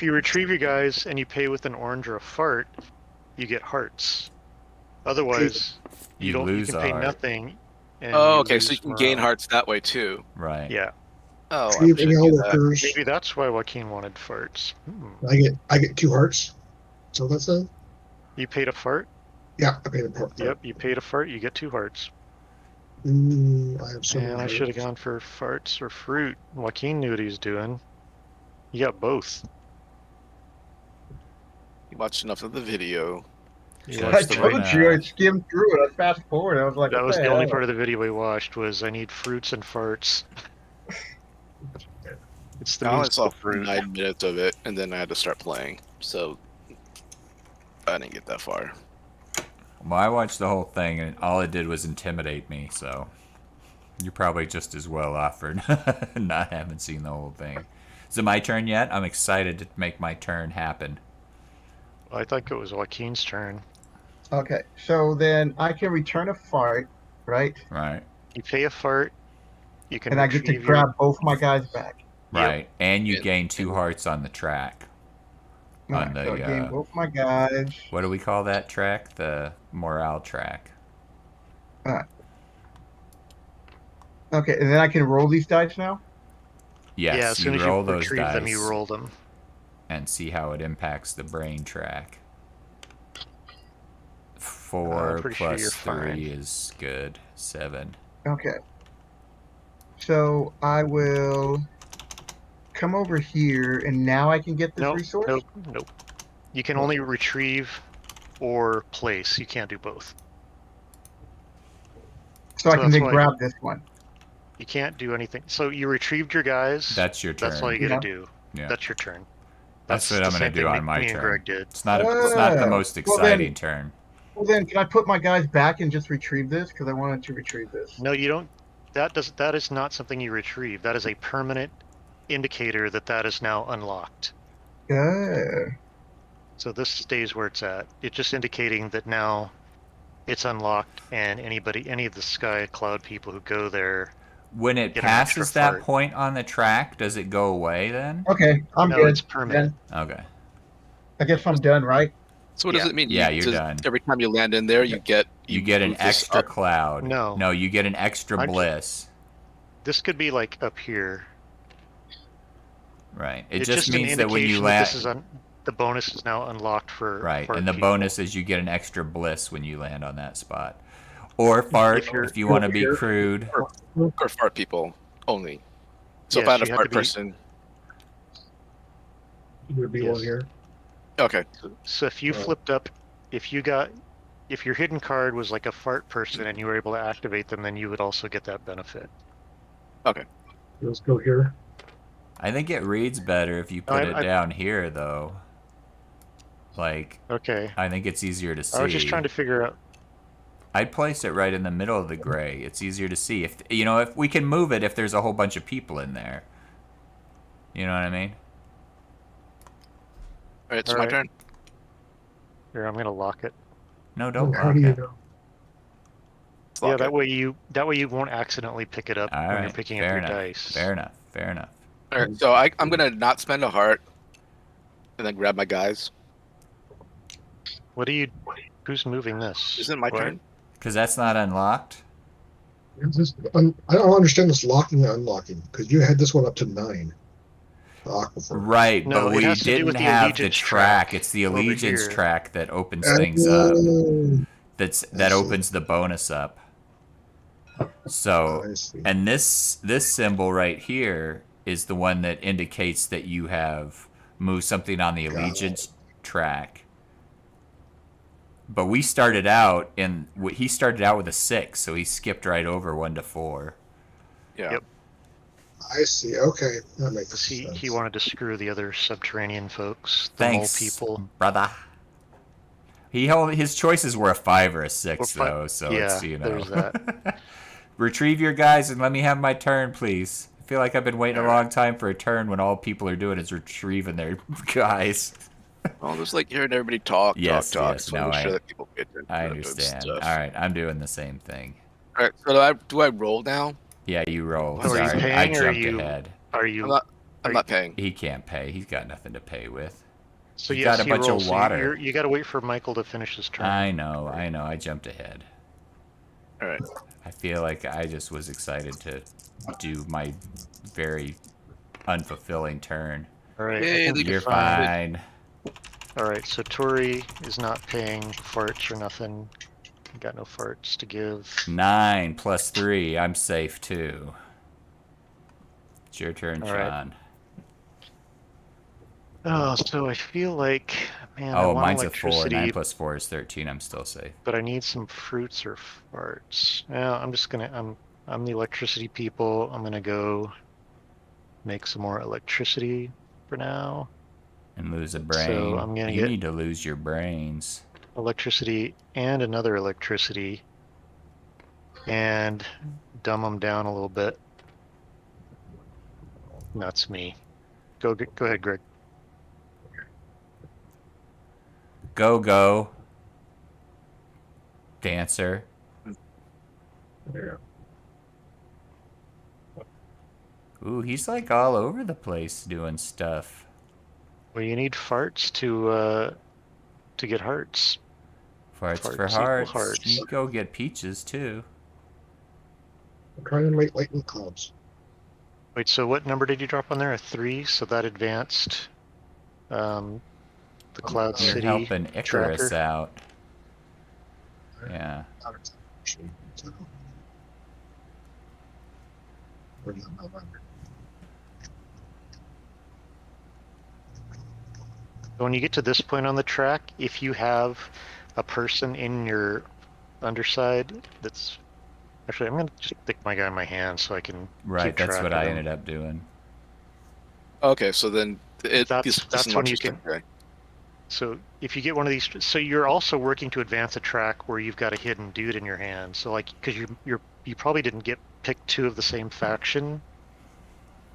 you retrieve your guys and you pay with an orange or a fart, you get hearts. Otherwise, You don't. You lose can a pay heart. nothing. And Oh, okay, so lose you can gain morale. hearts that way too. Right. Yeah, Oh, I Retrieve wish I any knew all that. workers. maybe that's why Joaquin wanted farts. I get 2 hearts. So that's it. You paid a fart. Yeah, I paid a part. Yep, you paid a fart. You get 2 hearts. I have so And many I should have hearts. gone for farts or fruit. Joaquin knew what he was doing. You got both. You watched enough of the video. Yeah, I that's the told right you, I now. skimmed through it. I fast forward. I was like, That what was the the only hell? part of the video we watched. Was I need fruits and farts. It's the I only means saw of the fruit. 9 minutes of it, and then I had to start playing. So I didn't get that far. Well, I watched the whole thing, and all it did was intimidate me, so you're probably just as well off for not having seen the whole thing. Is it my turn yet? I'm excited to make my turn happen. I think it was Joaquin's turn. Okay, so then I can return a fart, right? Right. You pay a fart. You can And I get to retrieve your. grab both my guys back. Right. And you And- gain 2 and- hearts on the track. All On right, so I gain the both my guys. what do we call that track? The morale track. All right. Okay, and then I can roll these dice now? Yes, Yeah, as soon you as roll you those retrieve dice them, you roll them. and see how it impacts the brain track. 4 pretty sure plus you're 3 fine. is good. 7. Okay. So I will come over here, and now I can get this Nope, resource? nope. You can only retrieve or place. You can't do both. So I can that's then why- grab this one. You can't do anything. So you retrieved your guys. That's your turn. That's all you get Yeah. to do. Yeah. That's your turn. That's what the I'm going same to do thing on my me and turn. Greg did. It's not the most Well, then- exciting turn. Well, then, can I put my guys back and just retrieve this? Because I wanted to retrieve this. No, you don't. That is not something you retrieve. That is a permanent indicator that is now unlocked. Yeah. So this stays where it's at. It's just indicating that now it's unlocked, and any of the Sky Cloud people who go there. When it Get an extra passes that fart. point on the track, does it go away then? Okay, I'm No, good. it's permanent. Then Okay. I guess I'm done, right? So what does Yeah. it mean? Yeah, you're just- done. Every time you land in there, you get You get an move this extra up. cloud. No. you get an extra I'm just- bliss. This could be like up here. Right. It It's just an means that when you indication land, this is the bonus is now unlocked for right, fart and the people. bonus is you get an extra bliss when you land on that spot. Or fart If you're- if you want to be crude. Or fart people only. So if Yes, I had a you have fart to be- person, Would be Yes. one here. okay. So if you flipped up, if your hidden card was like a fart person and you were able to activate them, then you would also get that benefit. Let's go here. I think it reads better if you No, put I- it down here, though. Like, Okay. I think it's easier to see. I was just trying to figure out. I'd place it right in the middle of the gray. It's easier to see. If we can move it if there's a whole bunch of people in there. You know what I mean? All right, it's All my right. turn. Here, I'm gonna lock it. No, don't How lock do you it. know? Let's Yeah, lock that it. way you won't accidentally pick it up All when you're right, picking up fair your enough. dice. Fair enough. Fair enough. All right, so I'm gonna not spend a heart, and then grab my guys. Who's moving this? Isn't it my What? turn? Because that's not unlocked. I don't understand this locking and unlocking because you had this one up to 9. The Aquifer. Right, No, but it we has to do didn't with the have the allegiance track. track It's the over allegiance here. track that opens things up. Oh, That I see. opens the bonus up. So, I see. and this symbol right here is the one that indicates that you have moved something on the Got allegiance track. But we started out he started out with a 6, so he skipped right over 1 to 4. Yeah. Yep. I see. Okay, that makes Because sense. he wanted to screw the other subterranean folks, the Thanks, mole people. brother. His choices were a 5 or a 6 Or fi- though, so yeah, it's there's that. Retrieve your guys and let me have my turn, please. I feel like I've been waiting a long time for a turn when all people are doing is retrieving their guys. Well, just like hearing everybody talk. Yes, talk. yes, So make no, sure that people pay attention I to doing understand. stuff. All right, I'm doing the same thing. All right. So do I roll now? Yeah, you roll. So are you Sorry, paying I or are jumped you- ahead. Are you? I'm not paying. He can't pay. He's got nothing to pay with. So you yes, got a he bunch of rolls, so water. you got to wait for Michael to finish his turn. I know. I jumped ahead. All right. I feel like I just was excited to do my very unfulfilling turn. All right. Yay, I think the- You're fine. All right. So Tori is not paying farts or nothing. Got no farts to give. 9 plus 3. I'm safe too. It's your turn, All right. Sean. Oh, so I feel like, man, I Oh, want mine's a 4. electricity, 9 plus 4 is 13. I'm still safe. but I need some fruits or farts. Yeah, I'm the electricity people. I'm gonna go make some more electricity for now. And lose a brain. I'm gonna You get- need to lose your brains. Electricity and another electricity, and dumb them down a little bit. That's me. Go ahead, Greg. Go-go. Dancer. Yeah. Ooh, he's like all over the place doing stuff. Well, you need farts to get hearts. Farts for Farts equal hearts. hearts. You go get peaches too. I'm trying to make lightning clouds. Wait, so what number did you drop on there? A 3, so that advanced the Cloud You're City helping Icarus tracker. out. Yeah. Actually, so- Where's that November? When you get to this point on the track, if you have a person in your underside that's... Actually, I'm going to just stick my guy in my hand so I can Right, keep that's track what of I him. ended up doing. Okay, so then That's when you can... Okay. So if you get one of these, so you're also working to advance a track where you've got a hidden dude in your hand. So like, because you probably didn't get picked 2 of the same faction,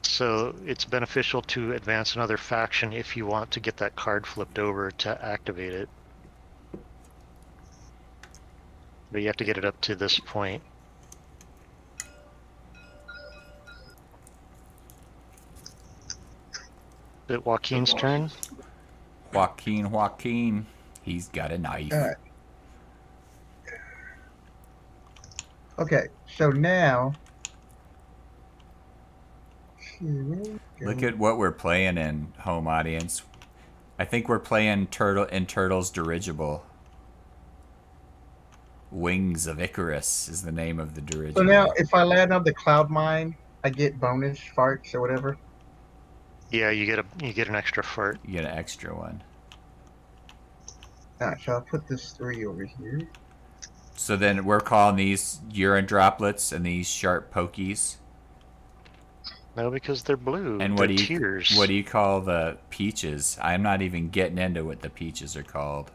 so it's beneficial to advance another faction if you want to get that card flipped over to activate it. But you have to get it up to this point. Is it Joaquin's turn? Joaquin. He's got a knife. All right. Okay, so now. Look at what we're playing in, home audience. I think we're playing Turtle's Dirigible. Wings of Icarus is the name of the dirigible. So now, if I land on the cloud mine, I get bonus farts or whatever. Yeah, you get an extra fart. You get an extra one. Alright, so I'll put this 3 over here. So then we're calling these urine droplets and these sharp pokies. No, because they're blue. And They're tears. what do you call the peaches? I'm not even getting into what the peaches are called.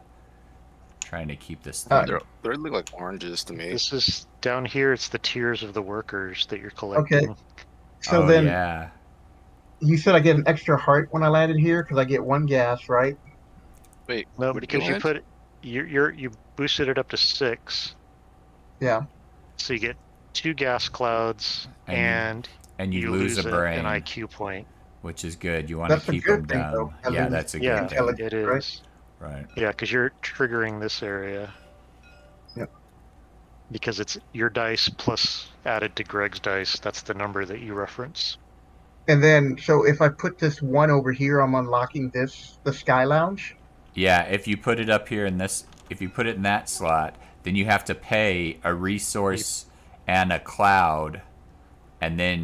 Trying to keep this thing. They look like oranges to me. This is down here. It's the tears of the workers that you're collecting. Okay. So then, yeah. you said I get an extra heart when I landed here because I get 1 gas, right? Wait, No, where'd because go you in? put it, you boosted it up to 6, Yeah. so you get 2 gas clouds, and you lose a brain, an IQ point. which is good. You want to That's a keep good them thing, down. though. I Yeah, lose that's a Yeah, good thing. intelligence, it is. right? Right. Yeah, because you're triggering this area. Yep. Because it's your dice plus added to Greg's dice. That's the number that you reference. And then, so if I put this 1 over here, I'm unlocking the Sky Lounge. Yeah, if you put it up here in this, if you put it in that slot, then you have to pay a resource and a cloud, and then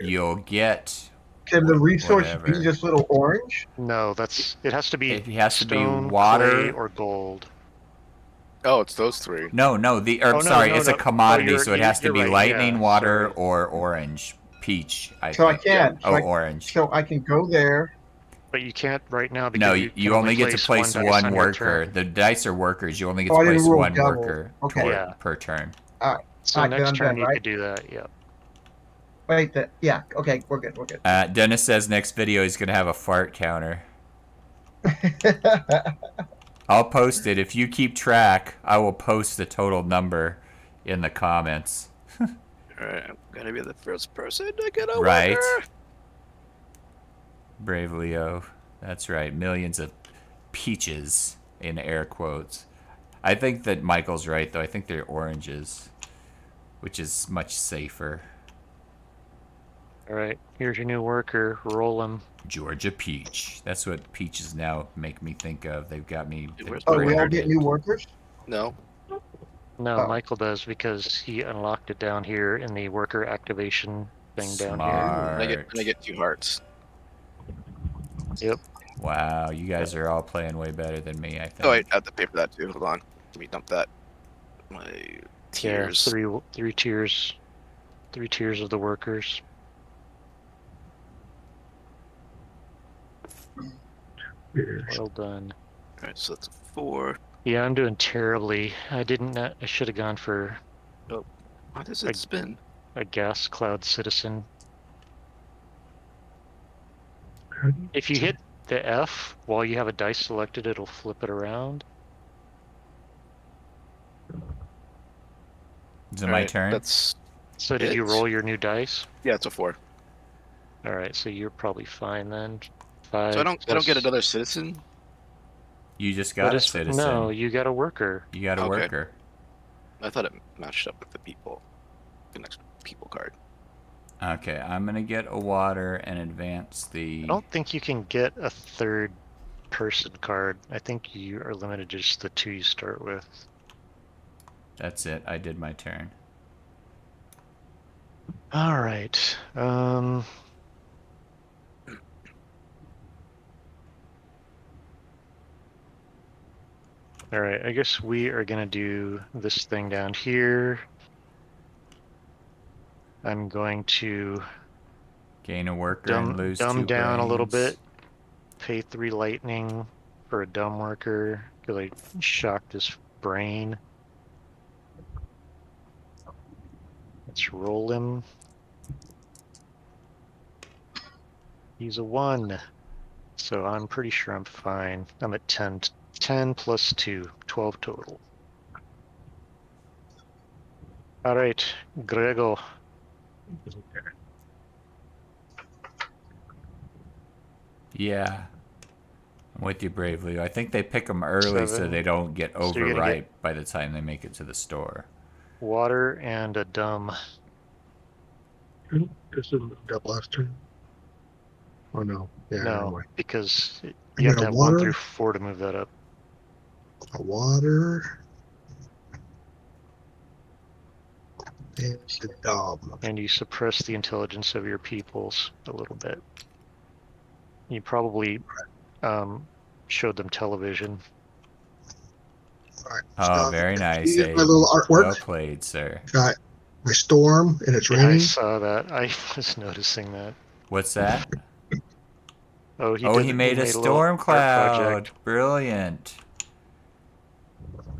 you'll get. Can the resource whatever. be this little orange? No, it has to be It has to be stone, water, clay, or gold. Oh, it's those 3. No, it's a commodity, so it has to be right, lightning, yeah, water, sorry. or orange. Peach, I So I think. can. Oh, orange. So I can go there. But you can't right now because No, you you only get to place dice one on your worker. turn. The dice are workers. You only get Oh, to I didn't place roll one double. worker Okay. Yeah. per turn. So Alright, next then turn I'm you done, could do that. Yep. Wait, yeah. Okay, we're good. We're good. Dennis says next video he's gonna have a fart counter. I'll post it. If you keep track, I will post the total number in the comments. Alright, I'm gonna be the first person to get a Right. worker. Brave Leo. That's right. Millions of peaches in air quotes. I think that Michael's right, though. I think they're oranges, which is much safer. All right. Here's your new worker. Roll him. Georgia Peach. That's what peaches now make me think of. They've got me. Where's Oh, my we all worker? get new workers? No. No, Oh. Michael does because he unlocked it down here in the worker activation thing down here. Smart. And I get 2 hearts. Yep. Wow, you guys are all playing way better than me, I think. Oh wait, I have to pay for that too. Hold on. Let me dump that. My tiers. Yeah, three tiers. 3 tiers of the workers. Well done. Alright, so that's a 4. Yeah, I'm doing terribly. I should have gone for Why does it spin? a gas cloud citizen. If you hit the F while you have a dice selected, it'll flip it around. Is it All my right, turn? That's So did you it. roll your new dice? Yeah, it's a 4. All right, so you're probably fine then. So 5 I don't plus... get another citizen. You just That got a is citizen. no, you got a worker. You got a Okay. worker. I thought it matched up with the people. The next people card. Okay, I'm gonna get a water and advance I the. don't think you can get a third person card. I think you are limited to just the 2 you start with. That's it. I did my turn. All right. All right, I guess we are gonna do this thing down here. I'm going to Gain a worker and lose dumb 2 down a little brains. bit. Pay 3 lightning for a dumb worker because I shocked his brain. Let's roll him. He's a 1. So I'm pretty sure I'm fine. I'm at 10. 10 plus 2, 12 total. All right, Grego. Yeah. I'm with you, Bravely. I think they pick them early so 7. they don't get So you're gonna overripe by the time they make it to the store. Water and a dumb. This is that last turn. Oh no. Yeah. No, Anyway. because I you have got to a have 1 water. through 4 to move that up. A water. And a dumb. And you suppress the intelligence of your peoples a little bit. You probably showed them television. All right. Oh, very nice. See Eh? my little artwork. Well played, sir. Got my storm, and it's Yeah, I raining. saw that. I was noticing that. What's that? Oh, He made a little storm art cloud. project. Brilliant.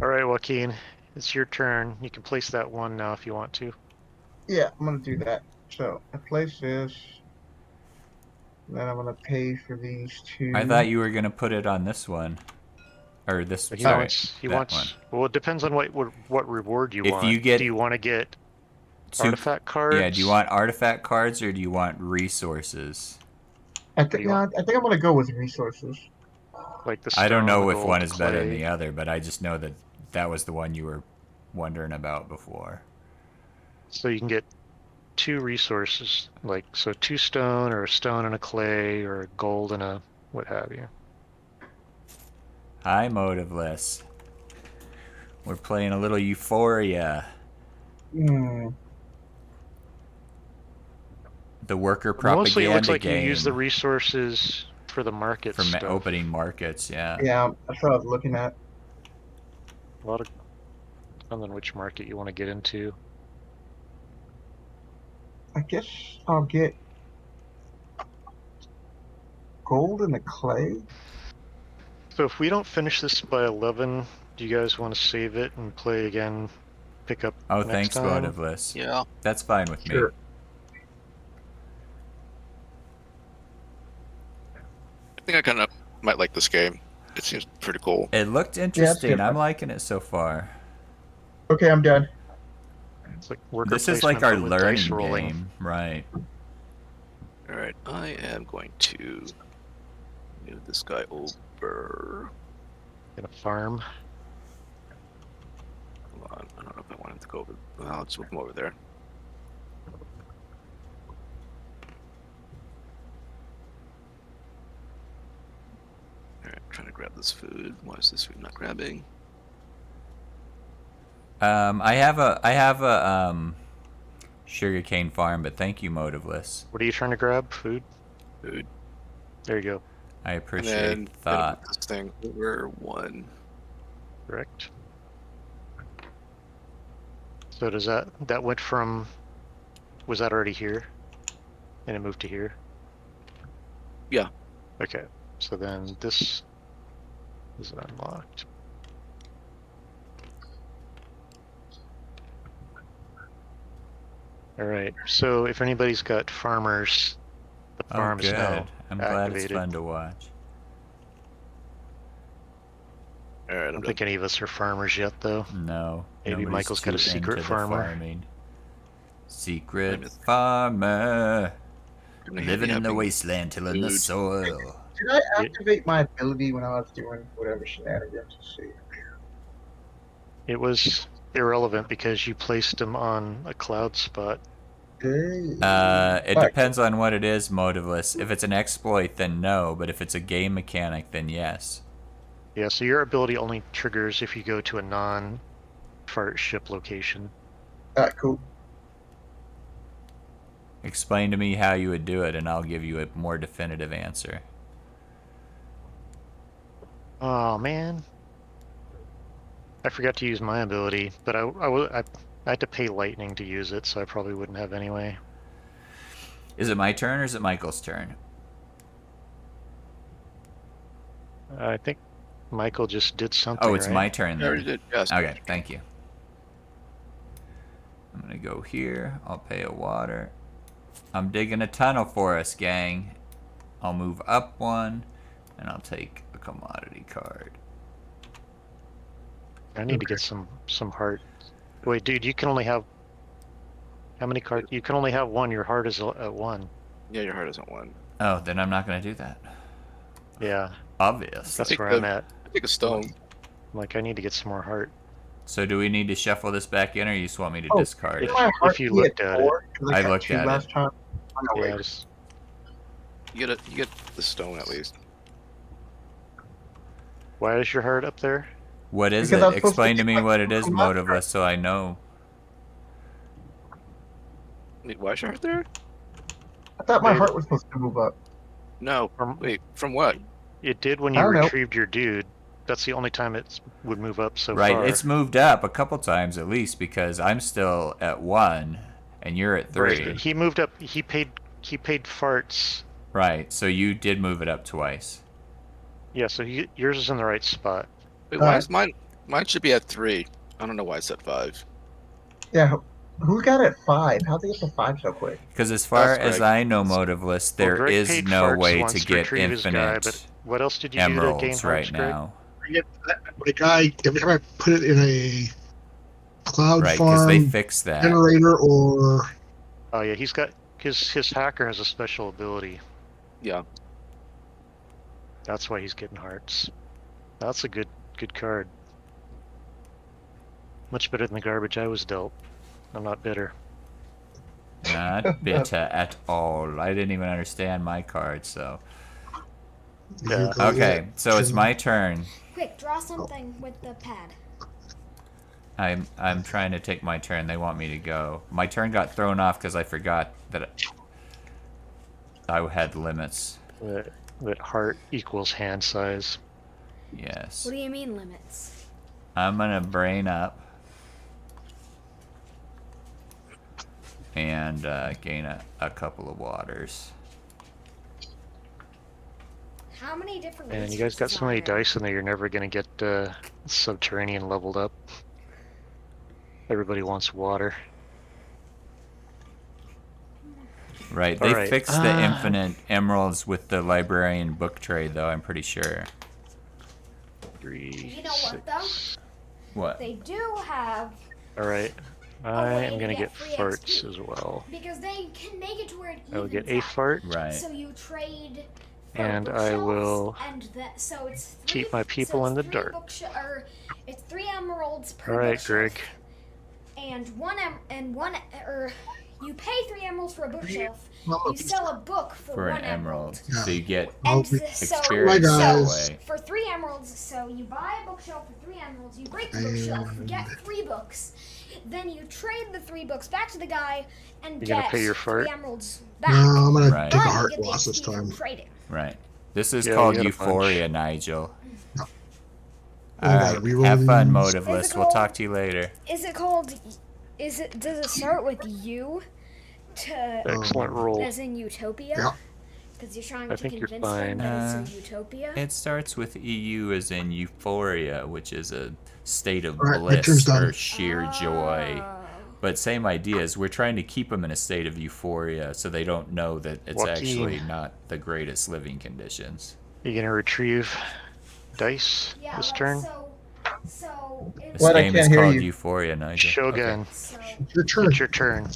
All right, Joaquin, it's your turn. You can place that 1 now if you want to. Yeah, I'm gonna do that. So I place this. Then I'm gonna pay for these 2. I thought you were gonna put it on this one, or this. But Sorry, he that wants. one. Well, it depends on what reward you If want. you get do you want to get 2 artifact cards? Yeah. Do you want artifact cards or do you want resources? I think I'm gonna go with resources. Like the I don't stone, know the if gold, one is better than clay? the other, but I just know that that was the one you were wondering about before. So you can get 2 resources, like 2 stone or a stone and a clay or a gold and a what have you. Hi, Motiveless. We're playing a little Euphoria. The worker propaganda Mostly, it looks like game you use the resources for the market for stuff. opening markets. Yeah. Yeah, that's what I was looking at. A lot of depends on which market you want to get into. I guess I'll get gold and the clay. So if we don't finish this by 11, do you guys want to save it and play again? Pick up. Oh, next thanks, time? Motiveless. Yeah. That's fine with me. Sure. I think I kind of might like this game. It seems pretty cool. It looked interesting. I'm different. liking it so far. Okay, I'm done. It's like worker This is like placement, our but with dice learning rolling. game, right? All right, I am going to move this guy over. Gonna farm. Hold on, I don't know if I want him to go over. Well, I'll just move him over there. All right, trying to grab this food. Why is this food not grabbing? I have a sugarcane farm, but thank you, Motiveless. What are you trying to grab? Food. Food. There you go. I And appreciate then the gonna thought. move this thing over 1. Correct. So does that went from? Was that already here? And it moved to here. Yeah. Okay. So then this is unlocked. All right. So if anybody's got farmers, the Oh, farm is good. now I'm glad it's activated. fun to watch. All right, I I'm don't done. think any of us are farmers yet, though. No. Maybe nobody's Michael's got a too secret into the farmer. farming. Secret I'm farmer. gonna Living in the having wasteland, tilling the food. soil. Did I Yeah. activate my ability when I was doing whatever shenanigans? Let's see. It was irrelevant because you placed him on a cloud spot. It Fuck. depends on what it is, motiveless. If it's an exploit, then no. But if it's a game mechanic, then yes. Yeah, so your ability only triggers if you go to a non-fart ship location. Alright, cool. Explain to me how you would do it, and I'll give you a more definitive answer. Oh man, I forgot to use my ability, but I had to pay lightning to use it, so I probably wouldn't have anyway. Is it my turn or is it Michael's turn? I think Michael just did something. Oh, it's right? my turn I already then. did. Yes. Okay, thank you. I'm gonna go here. I'll pay a water. I'm digging a tunnel for us, gang. I'll move up one, and I'll take a commodity card. I need to get some heart. Wait, dude, you can only have how many cards? You can only have one. Your heart is at one. Yeah, your heart isn't one. Oh, then I'm not gonna do that. Yeah, Obvious. that's think where the- I'm at. Take a stone. Like, I need to get some more heart. So do we need to shuffle this back in, or you just want me to Oh, discard if- it? My heart you be at looked at it. 4, 'cause I got looked 2 at last it. time. Oh, no, Yeah, wait. just You get the stone at least. why is your heart up there? What is Because I was it? supposed to Explain to get me my what it is, commodity motiveless, so I know. Wait, why is your heart there? I thought my Wait. heart was supposed to move up. No. Wait, from what? It did when I you don't know. retrieved your dude. That's the only time it would move up so Right, far. it's moved up a couple times at least because I'm still at 1 and you're at 3. Right, he moved up. He paid farts. Right, so you did move it up twice. Yeah, so yours is in the right spot. Wait, why is mine? Mine should be at 3. I don't know why it's at 5. Yeah, who got it 5? How'd they get to 5 so quick? Because as far That's as Greg. I know, motiveless, Well, there Greg is paid no farts way once to to get retrieve his guy, infinite but what else did you do to gain emeralds hearts, right Greg? now. Like every time I put it in a cloud Right, because they farm fixed that. generator or Oh yeah, he's got his hacker has a special ability. Yeah. That's why he's getting hearts. That's a good card. Much better than the garbage I was dealt. I'm not bitter. Not bitter at all. I didn't even understand my card, so. Yeah. you go Okay, so it's to- my turn. Quick, draw something with the pad. I'm trying to take my turn. They want me to go. My turn got thrown off because I forgot that I had limits. That heart equals hand size. Yes. What do you mean limits? I'm gonna brain up and gain a couple of waters. How many different And you guys got so many resources dice in there, you're never gonna get subterranean leveled up. Everybody wants water. Right. They Alright, fixed the infinite emeralds with the librarian book trade, though. I'm pretty sure. 3, You know what, though? 6. What? They do have, All right. way I am to gonna get get free farts XP. as well. because they can make it to where it I will evens get a out. fart. Right. So you trade for And I bookshelves, will and so it's keep my people in the dark. It's 3 emeralds per All right, bookshelf. Greg. And you pay 3 emeralds for a bookshelf. Well, You sell a book For an 1 emerald. Yeah. So you get I'll And be- so, experience Hi, that guys. way. for 3 emeralds, so you buy a bookshelf for 3 emeralds, you break the bookshelf, get 3 books, then you trade the 3 books back to the guy and You gonna get pay your 3 fart? emeralds No, back. I'm gonna Right. take But a you heart get the loss this XP from time. trading. Right. This is Yeah, called you got a bunch. Euphoria, Nigel. No. Alright. reroll Have fun, these. motiveless. We'll Physical- talk to you later. Is it called? Does it start with U? To Excellent roll. as in Utopia? Yeah. Because you're trying I to think you're convince them fine. that it's a Utopia. It starts with EU as in Euphoria, which is a state of Alright, my turn's bliss or done. sheer joy. Oh. But same ideas. We're trying to keep them in a state of euphoria so they don't know that it's Joaquin. actually not the greatest living conditions. You gonna retrieve dice Yeah, this like, turn? so So it This What? I game is can't hear called you. Euphoria, Nigel. Shogun, So It's your turn. it's your turn.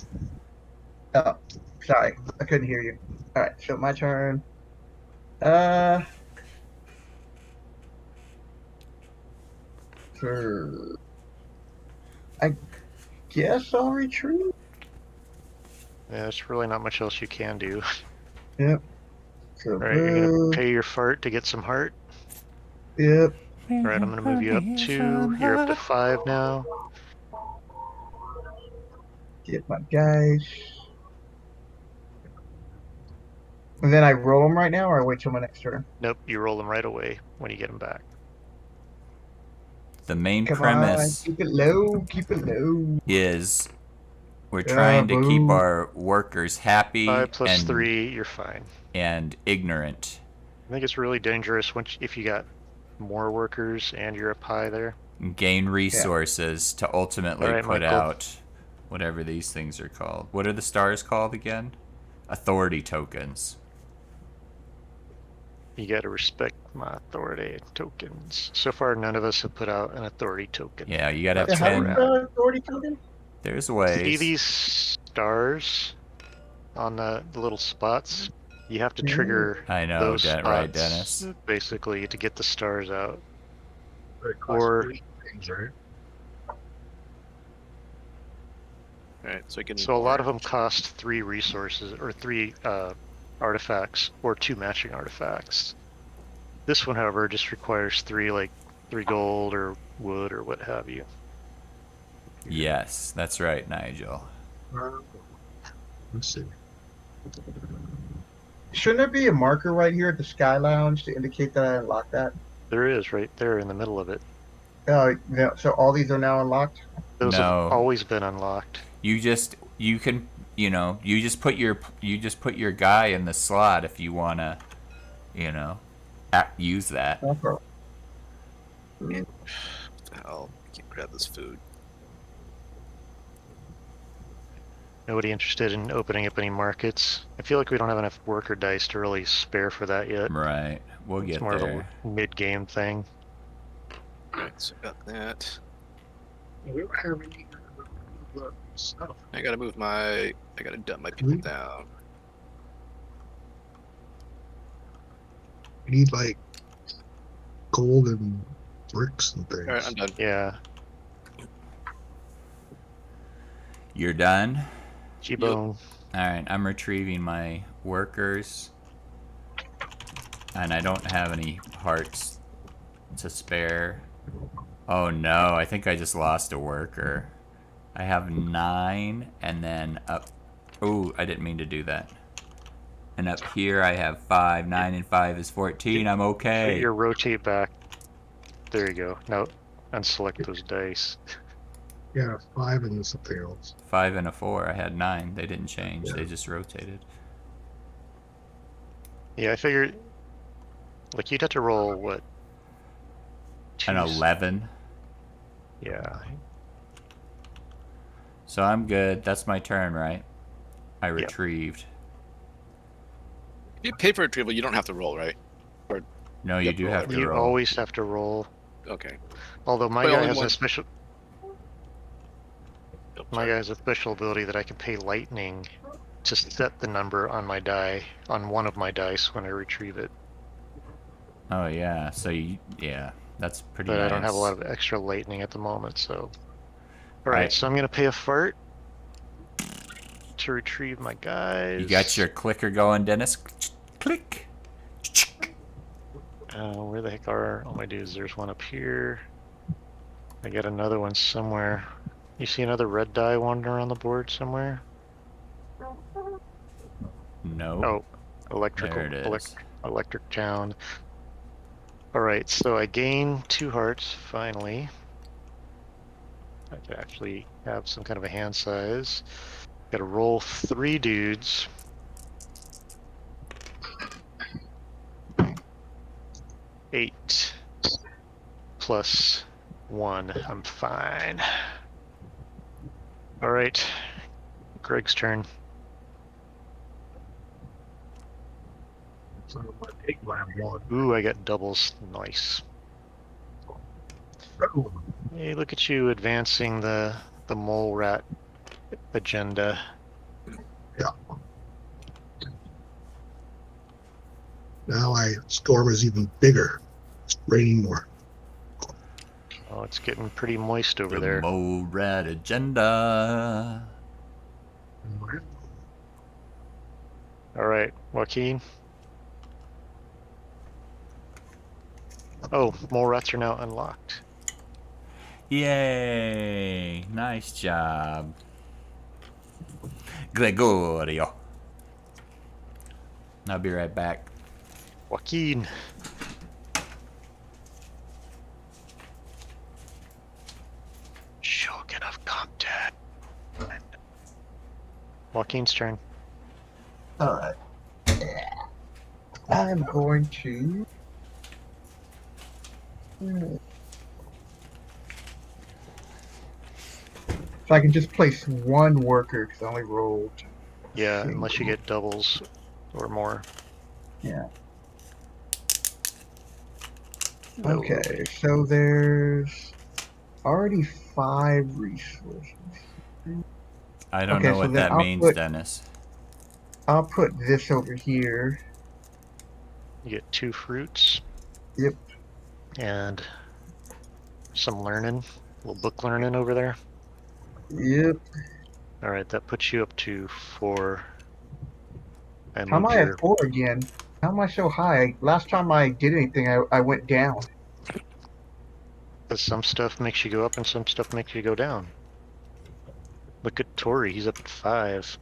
Oh, sorry, I couldn't hear you. All right, so my turn. Uh, for I guess I'll retreat. Yeah, there's really not much else you can do. Yep. So All right, you're gonna move. pay your fart to get some heart. Yep. All right, I'm gonna move you up 2. You're up to 5 now. Get my guys. And then I roll them right now, or I wait till my next turn. Nope, you roll them right away when you get them back. The main Come premise on, keep it low. Keep it low. is we're trying to keep boo. our workers happy 5 plus and 3, you're fine. ignorant. I think it's really dangerous if you got more workers and you're up high there. Gain resources to ultimately All right, put Michael. out whatever these things are called. What are the stars called again? Authority tokens. You gotta respect my authority tokens. So far, none of us have put out an authority token. Yeah, you gotta have That's How where do we're you at. spell authority token? There's See ways. these stars on the little spots? You have to Yeah. trigger I know, those right, spots, Dennis? basically, to get the stars out. It costs Or- 3 things, right? All right, so I can. So a lot of them cost 3 resources, or 3 artifacts, or 2 matching artifacts. This one, however, just requires 3 gold or wood or what have you. Yes, that's right, Nigel. Let's see. Shouldn't there be a marker right here at the Sky Lounge to indicate that I unlocked that? There is, right there in the middle of it. Yeah, so all these are now unlocked? Those No. have always been unlocked. You just put your guy in the slot if you wanna, use that. Okay. What the hell? I can't grab this food. Nobody interested in opening up any markets? I feel like we don't have enough worker dice to really spare for that yet. Right. We'll It's get more there. of a mid-game thing. All right, so got that. We don't have any stuff. I gotta dump my people down. We need like gold and bricks and things. All right, I'm done. Yeah. You're done? G-Bone. Alright, I'm retrieving my workers. And I don't have any hearts to spare. Oh no, I think I just lost a worker. I have 9 and then up... Oh, I didn't mean to do that. And up here I have 5. 9 and 5 is 14. I'm Put okay. your rotate back. There you go. Now, unselect those dice. Yeah, 5 and something else. 5 and a 4. I had 9. They didn't change. Yeah. They just rotated. Yeah, I figured... Like, you'd have to roll, what? An 2s? 11. Yeah. So I'm good. That's my turn, right? I retrieved. If you pay for retrieval, you don't have to roll, right? No, you Yep, do roll have to You roll. always have to roll. Okay. Although my But guy only has one. a special... My guy has a special ability that I can pay lightning to set the number on my die, on one of my dice when I retrieve it. Oh yeah. So that's pretty But nice. I don't have a lot of extra lightning at the moment, so... Alright, Alright. so I'm gonna pay a fart to retrieve my guys. You got your clicker going, Dennis? Click. Where the heck are all my dudes? There's one up here. I got another one somewhere. You see another red die wandering around the board somewhere? No. Oh, electrical, There it is. electric town. Alright, so I gain 2 hearts, finally. I can actually have some kind of a hand size. Gotta roll 3 dudes. Eight plus 1. I'm fine. Alright. Greg's turn. So my pig lamb one. Ooh, I got doubles. Nice. Hey, look at you advancing the mole rat agenda. Yeah. Now storm is even bigger. It's raining more. Oh, it's getting pretty moist over The there. mole rat agenda. All right, Joaquin. Oh, mole rats are now unlocked. Yay! Nice job. Gregorio. I'll be right back. Joaquin. Shogun of Compton. Joaquin's turn. All right. I'm going to. So I can just place one worker because I only rolled. Yeah, unless you get doubles or more. Yeah. No. Okay, so there's already 5 resources. I don't Okay, know so what then that I'll means, put- Dennis. I'll put this over here. You get 2 fruits. Yep. And some learning. A little book learning over there. Yep. Alright, that puts you up to 4. How am I at 4 again? How am I so high? Last time I did anything, I went down. Because some stuff makes you go up and some stuff makes you go down. Look at Tori, he's up at 5.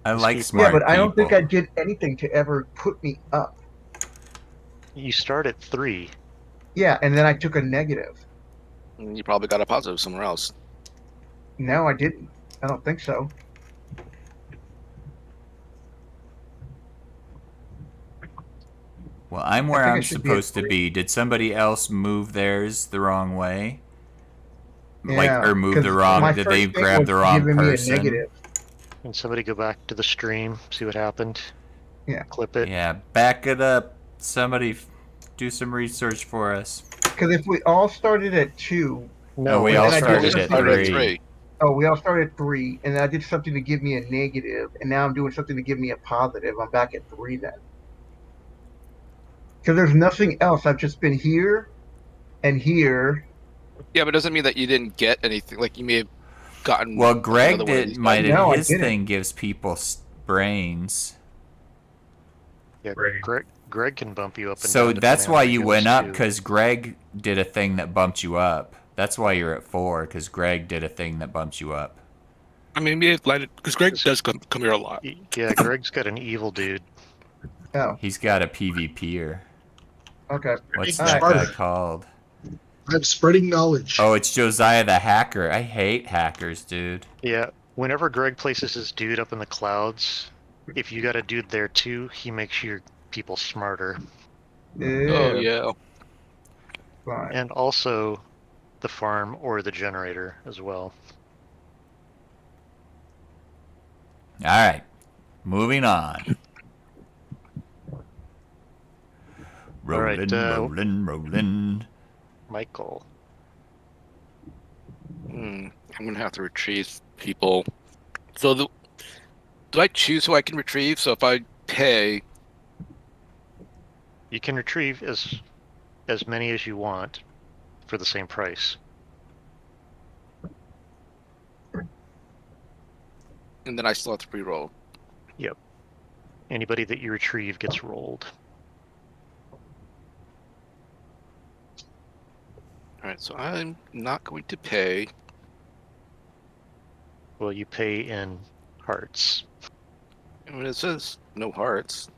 I These like people- smart Yeah, but I don't think people. I did anything to ever put me up. You start at 3. Yeah, and then I took a negative. You probably got a positive somewhere else. No, I didn't. I don't think so. Well, I'm I where think I I'm should be at supposed to 3. be. Did somebody else move theirs the wrong way? Like, Yeah, or move the 'cause wrong? my Did first they thing grab was the wrong giving me a person? negative. Can somebody go back to the stream, see what happened? Yeah. Clip it. Yeah, back it up. Somebody do some research for us. Because if we all started at 2, No, we and all then I did started something at Started at 3. we all started at 3, and then I did something to give me a negative, and now I'm doing something to give me a positive. I'm back at 3 then. Because there's nothing else. I've just been here and here. Yeah, but it doesn't mean that you didn't get anything. Like you may have gotten. Well, Greg another one of did. these Might guys. No, I his didn't. thing gives people brains. Yeah, Greg can bump you up and So down. that's depending on why where you goes went up, to. because Greg did a thing that bumped you up. That's why you're at 4, because Greg did a thing that bumped you up. I mean, maybe it landed because Greg does come here a lot. Yeah, Greg's got an evil dude. Oh, He's got a PvPer. okay. What's All that right. guy called? I'm spreading knowledge. Oh, it's Josiah the Hacker. I hate hackers, dude. Yeah, whenever Greg places his dude up in the clouds, if you got a dude there too, he makes your people smarter. Oh yeah. Fine. And also the farm or the generator as well. All right, moving on. right, Rolling. Michael. I'm gonna have to retrieve people. So do I choose who I can retrieve? So if I pay, You can retrieve as many as you want for the same price. and then I still have to re-roll. Yep. Anybody that you retrieve gets rolled. All right, so I'm not going to pay. Well, you pay in hearts. I mean, it says no hearts.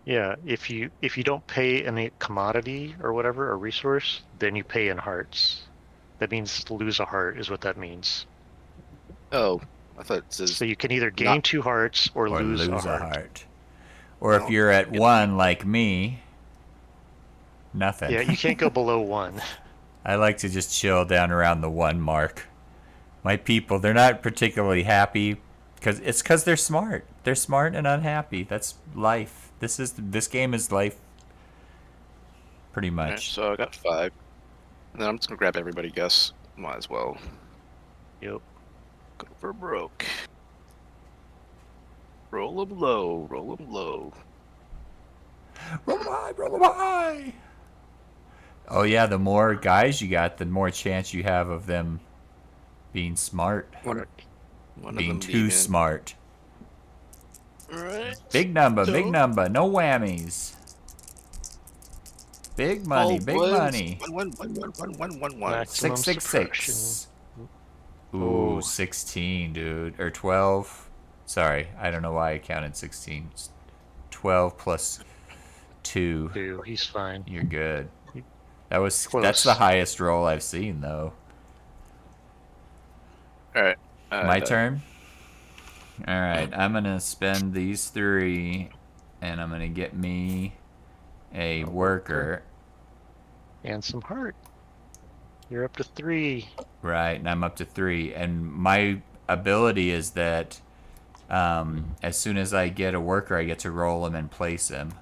Yeah, if you don't pay any commodity or whatever, or resource, then you pay in hearts. That means lose a heart is what that means. Oh, I thought it says. So you can either gain 2 hearts or lose a heart. Or if you're at 1 like me, nothing. Yeah, you can't go below 1. I like to just chill down around the 1 mark. My people, they're not particularly happy because they're smart. They're smart and unhappy. That's life. This game is life, pretty All right, much. so I got 5. And then I'm just gonna grab everybody. Guess might as well Yep. go for broke. Roll them low. Roll them low. Roll them high, roll them high. Oh yeah, the more guys you got, the more chance you have of them being smart. One of Being them too in. smart. Alright. Big number, So- big number. No whammies. Big money, All big ones. money. One. Maximum 666. Ooh, Ooh. 16, dude. Or 12. Sorry, I don't know why I counted 16. 12 plus 2. Dude, he's fine. You're good. That's Close. the highest roll I've seen, though. Alright. My turn? Alright, I'm going to spend these 3, and I'm going to get me a worker. And some heart. You're up to 3. Right, and I'm up to 3. And my ability is that as soon as I get a worker, I get to roll him and place him.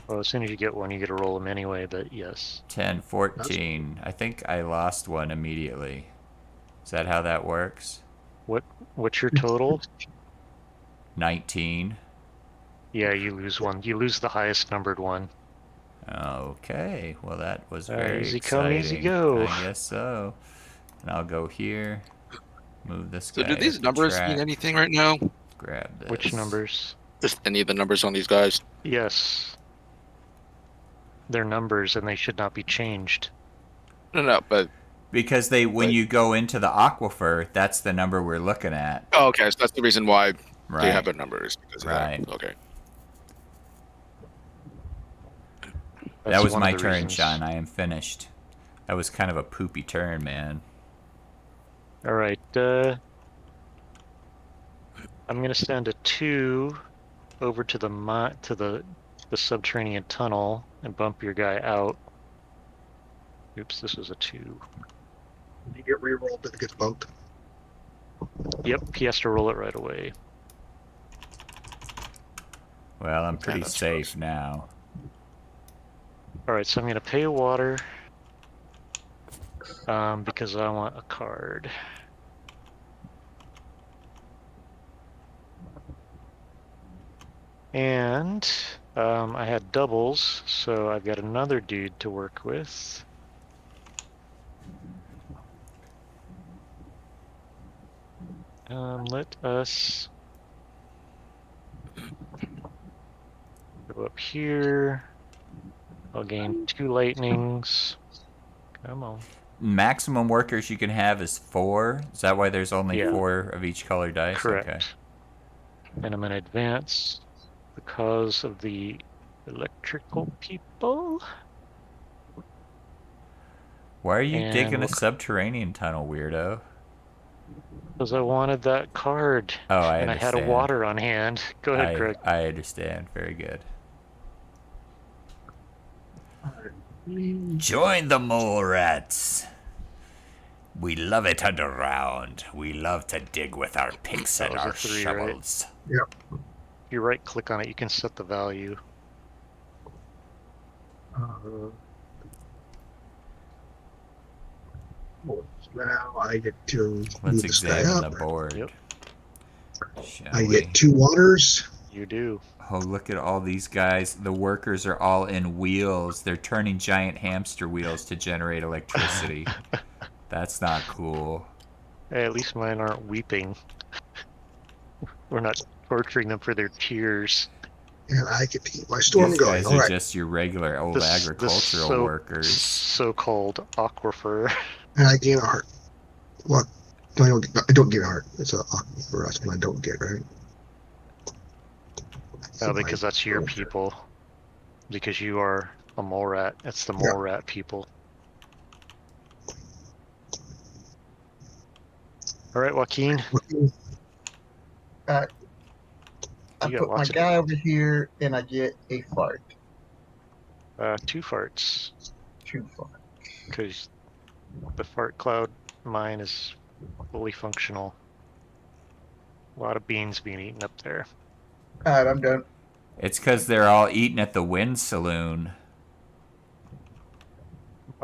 Well, as soon as you get one, you get to roll them anyway, but yes. 10, 14. I think I lost one immediately. Is that how that works? What's your total? 19. Yeah, you lose one. You lose the highest numbered one. Okay, well that was very easy exciting. come, easy go. I guess so. And I'll go here. Move this So guy. do these up the numbers track, mean anything right now? Grab this. Which numbers? Just any of the numbers on these guys? Yes. They're numbers and they should not be changed. No, but Because when you go into the aquifer, that's the number we're looking at. oh, okay, so that's the reason why Right. they have their numbers. Because of Right. That. Okay. That That's was one of my the turn, reasons. Sean. I am finished. That was kind of a poopy turn, man. All right. I'm gonna send a 2 over to the subterranean tunnel and bump your guy out. Oops, this was a 2. You get rerolled, then it gets bumped. Yep, he has to roll it right away. Well, I'm pretty that's safe now. All right, so I'm gonna pay water because I want a card. And I had doubles, so I've got another dude to work with. Let us go up here. I'll gain 2 lightnings. Come on. Maximum workers you can have is 4. Is that why there's only Yeah. 4 of each color dice? Correct. Okay. And I'm going to advance because of the electrical people. Why are you And digging a look- subterranean tunnel, weirdo? Because I wanted that card. Oh, I and I had a understand. water on hand. Go ahead, Greg. I understand. Very good. Join the mole rats. We love it underground. We love to dig with our picks That and was a our 3, right? shovels. If you right click on it, you can set the value. Now I get to Let's move this guy examine up. the board. Yep. Shall I we? get 2 waters. You do. Oh, look at all these guys. The workers are all in wheels. They're turning giant hamster wheels to generate electricity. That's not cool. Hey, at least mine aren't weeping. We're not torturing them for their tears. And I get to keep my storm These going. guys All are right. just your regular old agricultural so- workers. So-called aquifer. And I gain a heart. What? No, I don't get a heart. It's a for us when I don't get, right? Oh, because that's your people. Because you are a mole rat. It's the mole rat people. All right, Joaquin. I You got put my lots of- guy over here, and I get a fart. 2 farts. 2 fart. Because the fart cloud mine is fully functional. A lot of beans being eaten up there. All right, I'm done. It's because they're all eating at the Wind Saloon.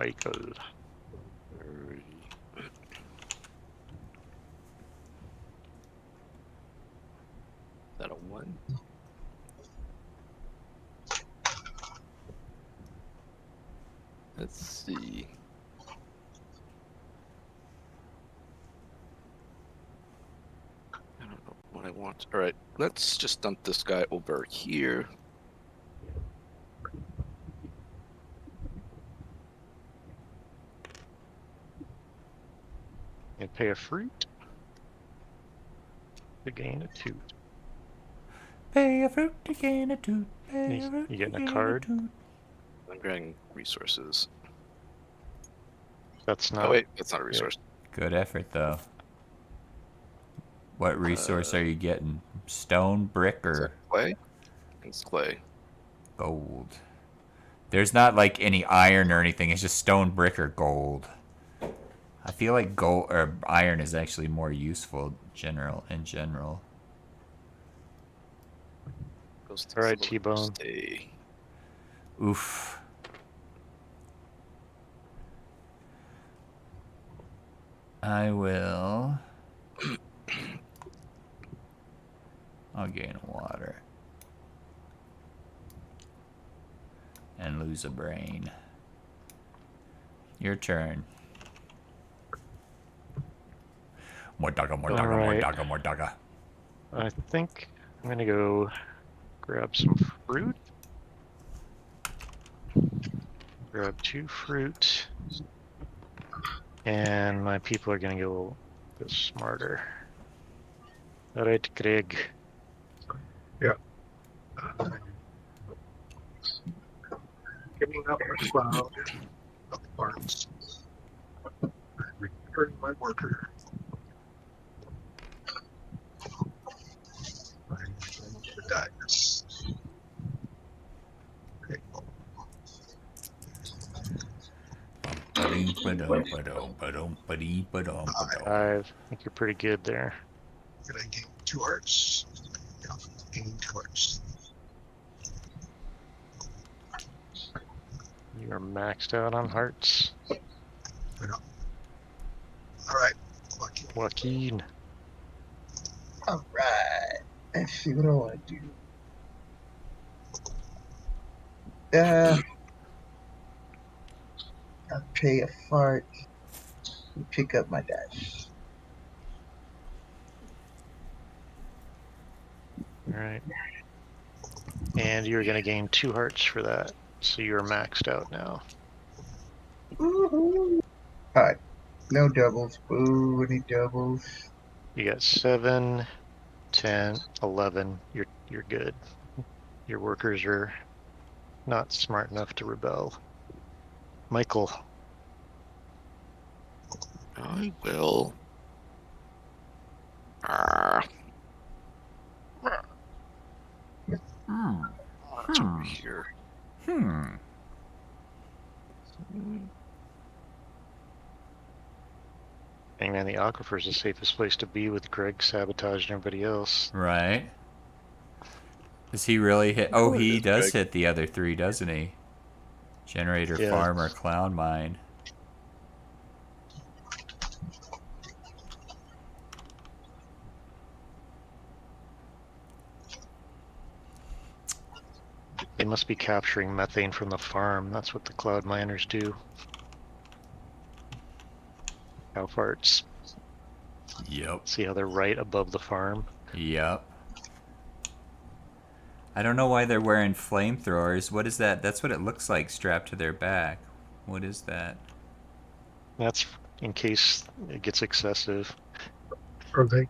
Michael. Is that a 1? Let's see. I don't know what I want. All right, let's just dump this guy over here. And pay a fruit to gain a toot. Pay a fruit to gain a toot. Pay a fruit You getting to a gain card? toot. I'm grabbing resources. That's not. Oh wait, that's not a resource. Good effort, though. What resource are you getting? Stone, brick, Is or that clay? It's clay. gold? There's not like any iron or anything. It's just stone, brick, or gold. I feel like gold or iron is actually more useful in general. Goes to All right, slow T-Bone. stay. Oof. I will. I'll gain water. And lose a brain. Your turn. More dugga, more dugga, more Alright. dugga, more dugga. I think I'm gonna go grab some fruit. Grab 2 fruit. And my people are gonna go a bit smarter. Alright, Greg. Getting up my cloud of parts. Returning my worker. The dice. Okay. I think you're pretty good there. Did I gain 2 hearts? Yeah, gain 2 hearts. You are maxed out on hearts. Alright, lucky. Joaquin. Alright. Let's see what I want to do. I'll pay a fart and pick up my dice. Alright. And you're gonna gain 2 hearts for that. So you're maxed out now. Woohoo! Alright. No doubles. Boo, any doubles? You got 7, 10, 11. You're good. Your workers are not smart enough to rebel. Michael. I will. Ah. It's over here. Hey man, the aquifer is the safest place to be with Greg sabotaging everybody else. Right. Does he really hit? Oh, Oh, it he is does big. hit the other 3, doesn't he? Generator, Yeah. farmer, clown mine. They must be capturing methane from the farm. That's what the cloud miners do. Cow farts. Yep. See how they're right above the farm? Yep. I don't know why they're wearing flamethrowers. What is that? That's what it looks like strapped to their back. What is that? That's in case it gets excessive. Are they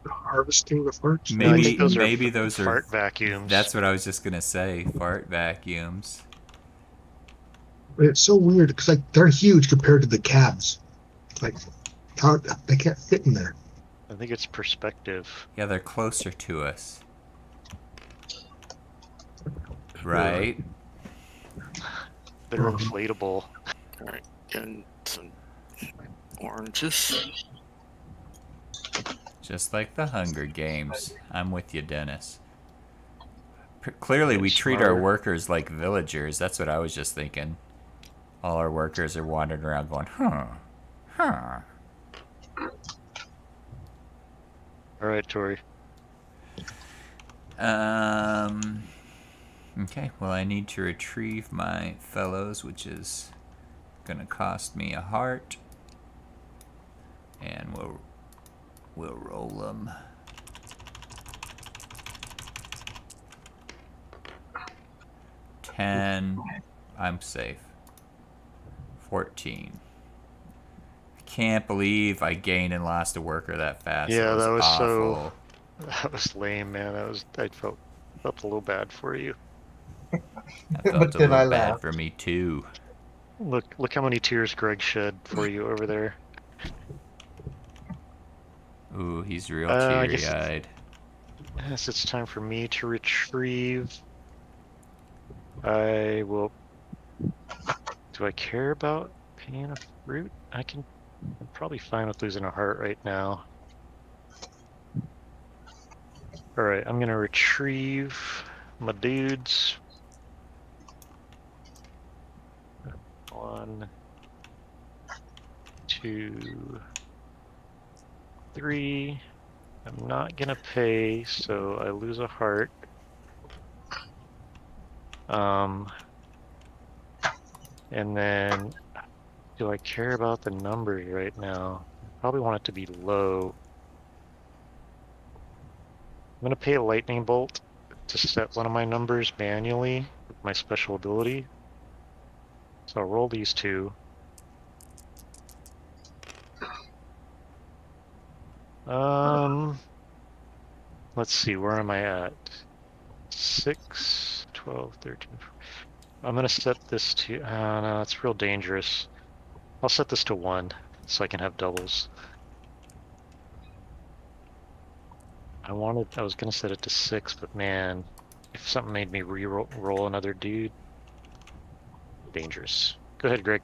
harvesting the farts? No, I Maybe think those maybe are those fart are. vacuums. That's what I was just gonna say. Fart vacuums. It's so weird because like they're huge compared to the cabs. Like how they can't fit in there. I think it's perspective. Yeah, they're closer to us. Right? They're inflatable. Alright, and some oranges. Just like the Hunger Games. I'm with you, Dennis. Clearly, we treat our Smart. workers like villagers. That's what I was just thinking. all our workers are wandering around going, huh. All right, Tori. Okay, well, I need to retrieve my fellows, which is gonna cost me a heart. And we'll roll them. 10. I'm safe. 14. I can't believe I gained and lost a worker that fast. Yeah, that was awful. That was lame, man. I felt a little bad for you. I But felt a then I little bad laughed. for me too. Look how many tears Greg shed for you over there. Ooh, he's real I guess teary-eyed. yes, it's time for me to retrieve. I will. Do I care about paying a fruit? I'm probably fine with losing a heart right now. All right, I'm gonna retrieve my dudes. 1, 2, 3. I'm not gonna pay, so I lose a heart. And then, do I care about the numbers right now? Probably want it to be low. I'm gonna pay a lightning bolt to set one of my numbers manually with my special ability. So I'll roll these two. Let's see, where am I at? 6, 12, 13. I'm gonna set this to, no, it's real dangerous. I'll set this to 1 so I can have doubles. I was gonna set it to 6, but man, if something made me roll another dude, dangerous. Go ahead, Greg.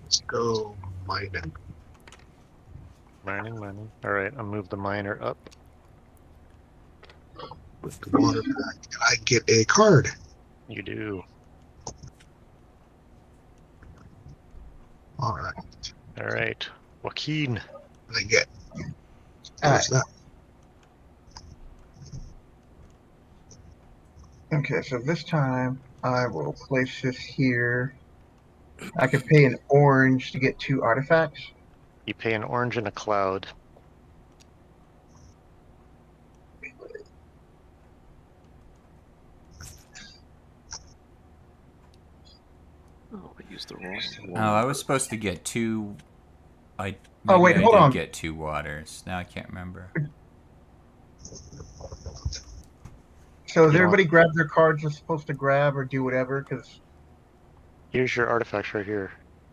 Let's go mining. Mining. All right, I'll move the miner up. With the water back, I get a card. You do. All right. All right, Joaquin. I get. All What's that? Okay, so this time I will place this here. I can pay an orange to get 2 artifacts. You pay an orange and a cloud. Oh, I used the wrong Oh, I was supposed to get 2. Maybe wait, I hold did on. get 2 waters. Now I can't remember. So has You everybody grabbed their cards they're supposed to grab or do whatever? Because Here's your artifacts right here.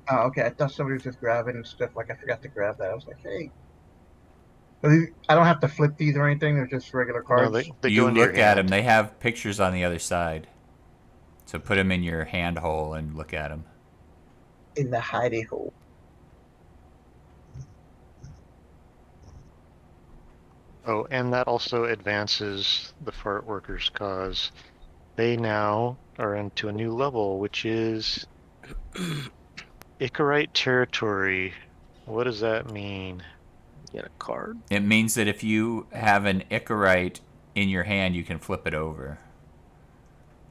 oh, okay, I thought somebody was just grabbing and stuff. Like I forgot to grab that. I was like, hey, I don't have to flip these or anything. They're just regular No, cards. they You go into your look at them. hand. They have pictures on the other side. So put them in your hand hole and look at them. In the hidey hole. Oh, and that also advances the fart workers' cause. They now are into a new level, which is Icarite territory. What does that mean? Get a card. It means that if you have an Icarite in your hand, you can flip it over.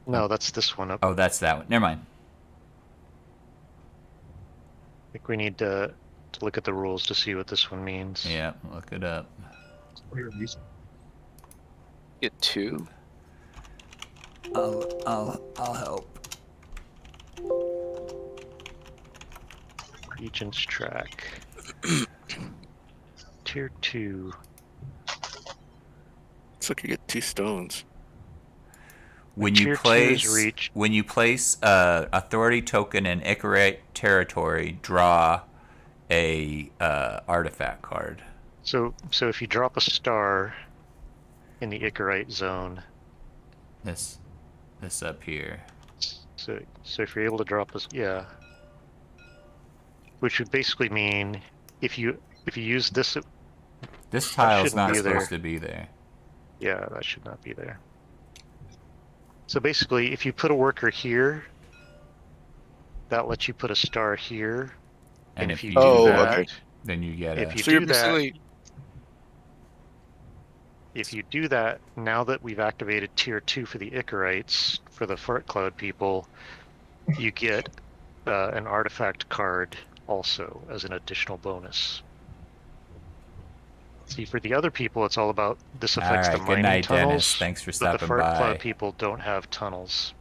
No, that's this one up. Oh, that's that one. Never mind. I think we need to look at the rules to see what this one means. Yeah, look it up. Get 2. I'll help. Regent's track. Tier 2. Looks like you get 2 stones. When Tier you 2 is place authority token in Icarite territory, draw a artifact card. So if you drop a star in the Icarite zone, This up here. so if you're able to drop this, yeah. which would basically mean if you use this, This tile's shouldn't not be supposed there. to be there. Yeah, that should not be there. So basically, if you put a worker here, that lets you put a star here. And if you you do Oh, that, okay. then you get if a... you So you're do that, basically if you do that, now that we've activated tier 2 for the Icarites, for the Fart Cloud people, you get an artifact card also as an additional bonus. See, for the other people, it's all about this affects the Alright, good mining night, tunnels, Dennis. Thanks for but the stopping Fart Cloud by. people don't have tunnels.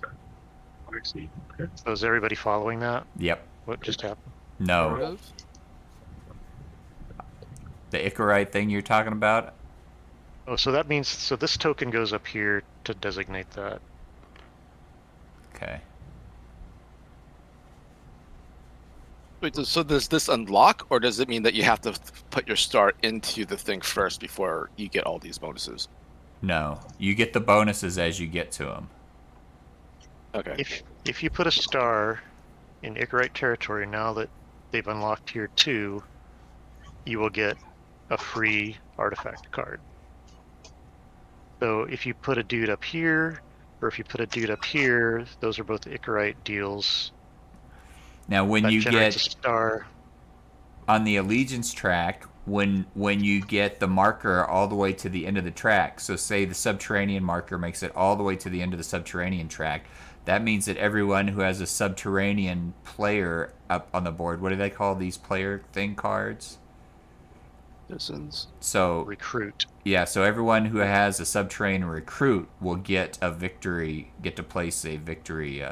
I see. Okay. So is everybody following that? Yep. What just happened? No. sort of. The Icarite thing you're talking about? Oh, so that means, so this token goes up here to designate that. Okay. Wait, so does this unlock, or does it mean that you have to put your star into the thing first before you get all these bonuses? No. You get the bonuses as you get to them. Okay. If you put a star in Icarite territory, now that they've unlocked tier 2, you will get a free artifact card. So if you put a dude up here, or if you put a dude up here, those are both Icarite deals. Now, when That you generates a get star. on the allegiance track, when you get the marker all the way to the end of the track, so say the subterranean marker makes it all the way to the end of the subterranean track, that means that everyone who has a subterranean player up on the board, what do they call these player thing cards? Citizens. So Recruit. yeah, so everyone who has a subterranean recruit will get a victory, get to place a victory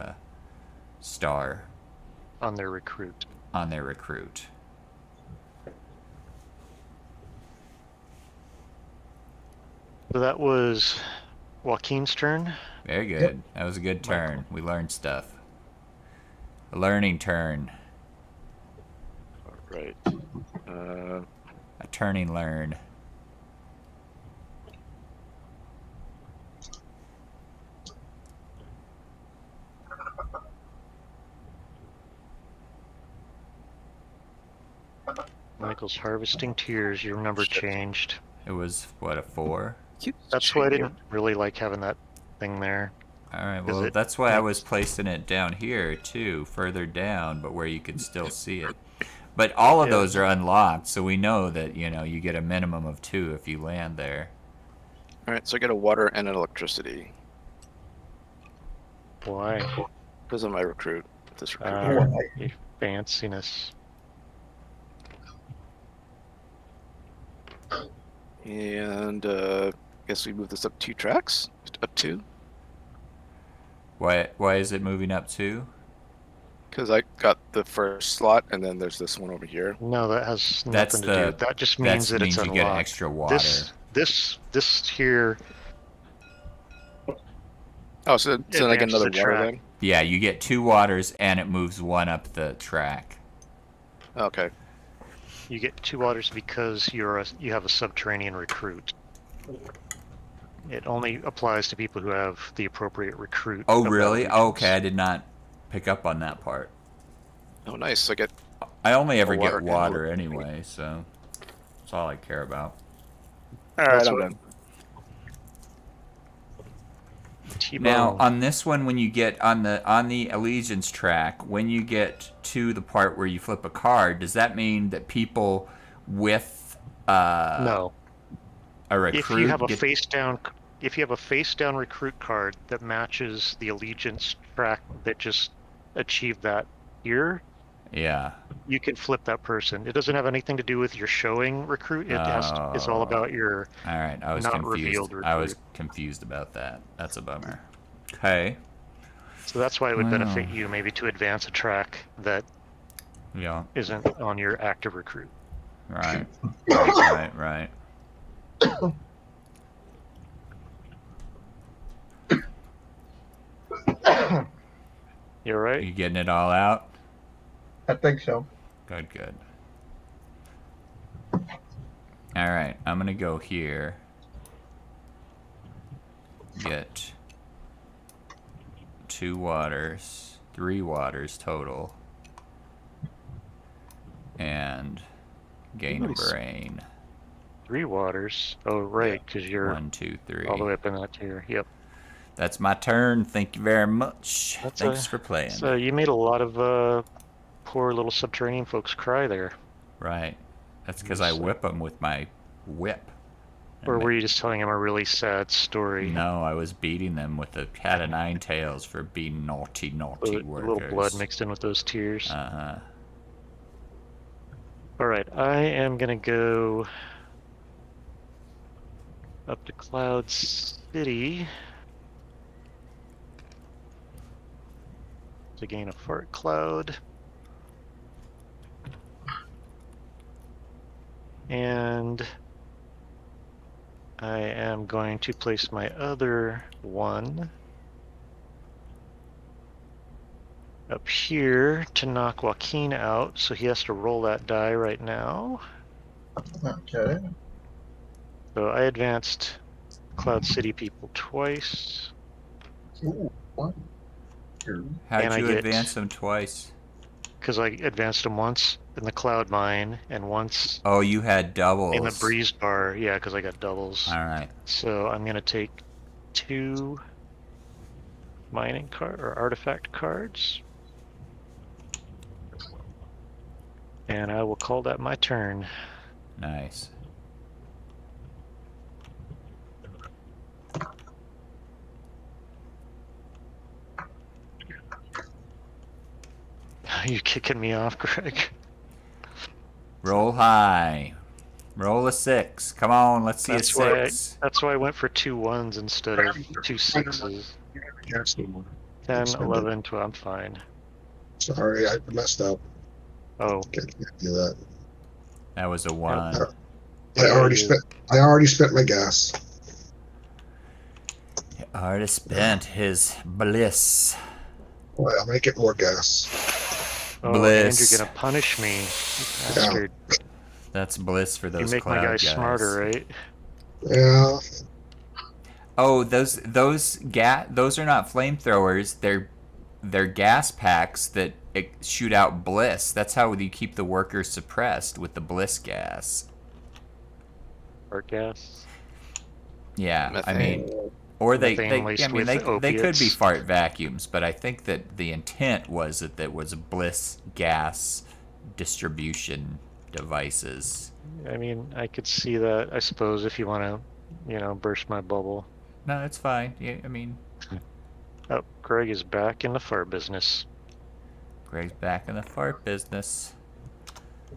star On their recruit. on their recruit. So that was Joaquin's turn. Very good. Yep. That was a good turn. We learned stuff. A learning turn. All right. A turning learn. Michael's harvesting tears. Your number changed. It was, what, a 4? That's why I didn't really like having that thing there. Alright, Is well, it- that's why I was placing it down here, too. Further down, but where you could still see it. But all of Yeah. those are unlocked, so we know that, you know, you get a minimum of 2 if you land there. All right. So I get a water and an electricity Why? because of my recruit. This recruit. You fanciness. And guess we move this up 2 tracks. Up 2. Why is it moving up 2? Because I got the first slot, and then there's this one over here. No, that has That's nothing to do. That just means that it's you unlocked. get extra water. This here. Oh, so like Advance another the water track. thing? Yeah, you get 2 waters, and it moves 1 up the track. Okay. You get 2 waters because you have a subterranean recruit. It only applies to people who have the appropriate recruit. Oh, of that really? region. Oh, okay, I did not pick up on that part. Oh, nice. So I get. I only ever water get and water electricity. anyway, so that's all I care about. All right, That's I'm what- done. T-bone. Now, on this one, when you get on the allegiance track, when you get to the part where you flip a card, does that mean that people with no. a recruit If you have a get- face down recruit card that matches the allegiance track that just achieved that here, Yeah. you can flip that person. It doesn't have anything to do with your showing recruit. It's all about your All right, I was not confused. revealed I was recruit. confused about that. That's a bummer. Okay. So that's why it would benefit Wow. you maybe to advance a track that Yeah. isn't on your active recruit. Right. Right. You all Are right? you getting it all out? I think so. Good. All right, I'm gonna go here. Get 2 waters, 3 waters total. and gain a brain. 3 waters. Oh, right, because you're 1, 2, 3. all the way up in that tier. Yep. That's my turn. Thank you very much. Thanks for playing. So you made a lot of poor little subterranean folks cry there. Right. That's because I whip them with my whip. Or were you just telling him a really sad story? No, I was beating them with a cat of nine tails for being naughty, naughty workers. A little blood mixed in with those tears. Uh-huh. Alright, I am gonna go up to Cloud City to gain a fart cloud. And I am going to place my other one up here to knock Joaquin out, so he has to roll that die right now. Okay. So I advanced Cloud City people twice. Ooh, 1, 2. How'd you advance them twice? Because I advanced them once in the Cloud Mine and once Oh, you had doubles. in the Breeze Bar. Yeah, because I got doubles. Alright. So I'm going to take 2 mining card or artifact cards. And I will call that my turn. Nice. You kicking me off, Greg? Roll high. Roll a 6. Come on, let's see a 6. That's why I went for 2 1s instead of 2 6s. 10, 11, 12. I'm fine. Sorry, I messed up. Oh. Can't do that. That was a 1. I already spent my gas. He already spent his bliss. Well, I'll make it more gas. Oh, Bliss. and you're gonna punish me, you bastard. That's bliss for those You make cloud my guy guys. smarter, right? Yeah. Oh, those are not flamethrowers. They're gas packs that shoot out bliss. That's how you keep the workers suppressed, with the bliss gas. Fart gas. Yeah, Methane. I mean, or they could be opiates. fart vacuums, but I think that the intent was that there was bliss gas distribution devices. I mean, I could see that, I suppose, if you want to, burst my bubble. No, it's fine. Yeah, I mean, Oh, Greg is back in the fart business. Greg's back in the fart business.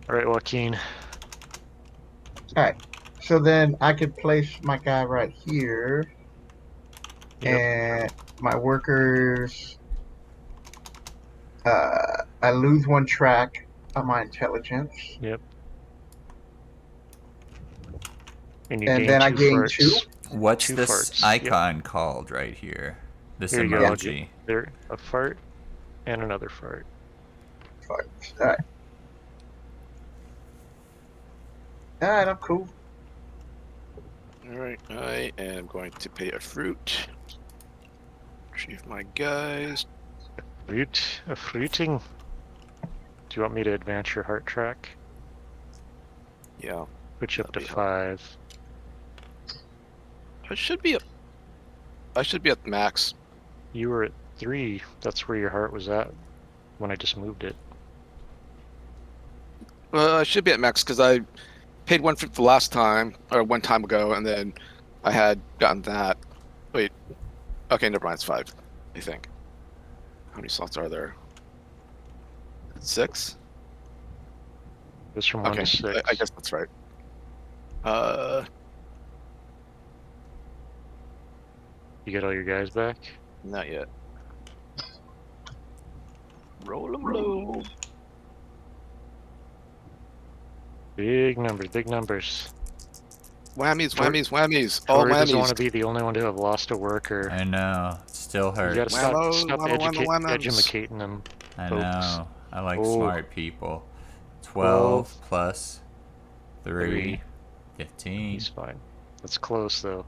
All right, Joaquin. Alright. So then I could place my guy right here. Yep. And my workers, I lose 1 track of my intelligence. Yep. And then I gain farts. 2. What's 2 this farts. icon called right here? This Here you go. emoji. There, a fart and another fart. Alright. Alright, I'm cool. Alright, I am going to pay a fruit. Retrieve my guys. A fruiting. Do you want me to advance your heart track? Yeah. Put you up to That'd be 5. I should be at max. You were at 3. That's where your heart was at when I just moved it. I should be at max because I paid 1 fruit the last time, or 1 time ago, and then I had gotten that. Wait. Okay, never mind. It's 5, I think. How many slots are there? 6? It was from 1 Okay, to 6. I guess that's right. You get all your guys back? Not yet. Roll 'em low. Big numbers. Whammies, whammies, whammies. All Tori doesn't want whammies. to be the only one to have lost a worker. I know. It still You hurts. gotta stop, Whammo, stop whammo, whammo, whammos. educating them. I folks. know. I like Oh. smart people. 12 plus 3. 3. 15. He's fine. That's close, though.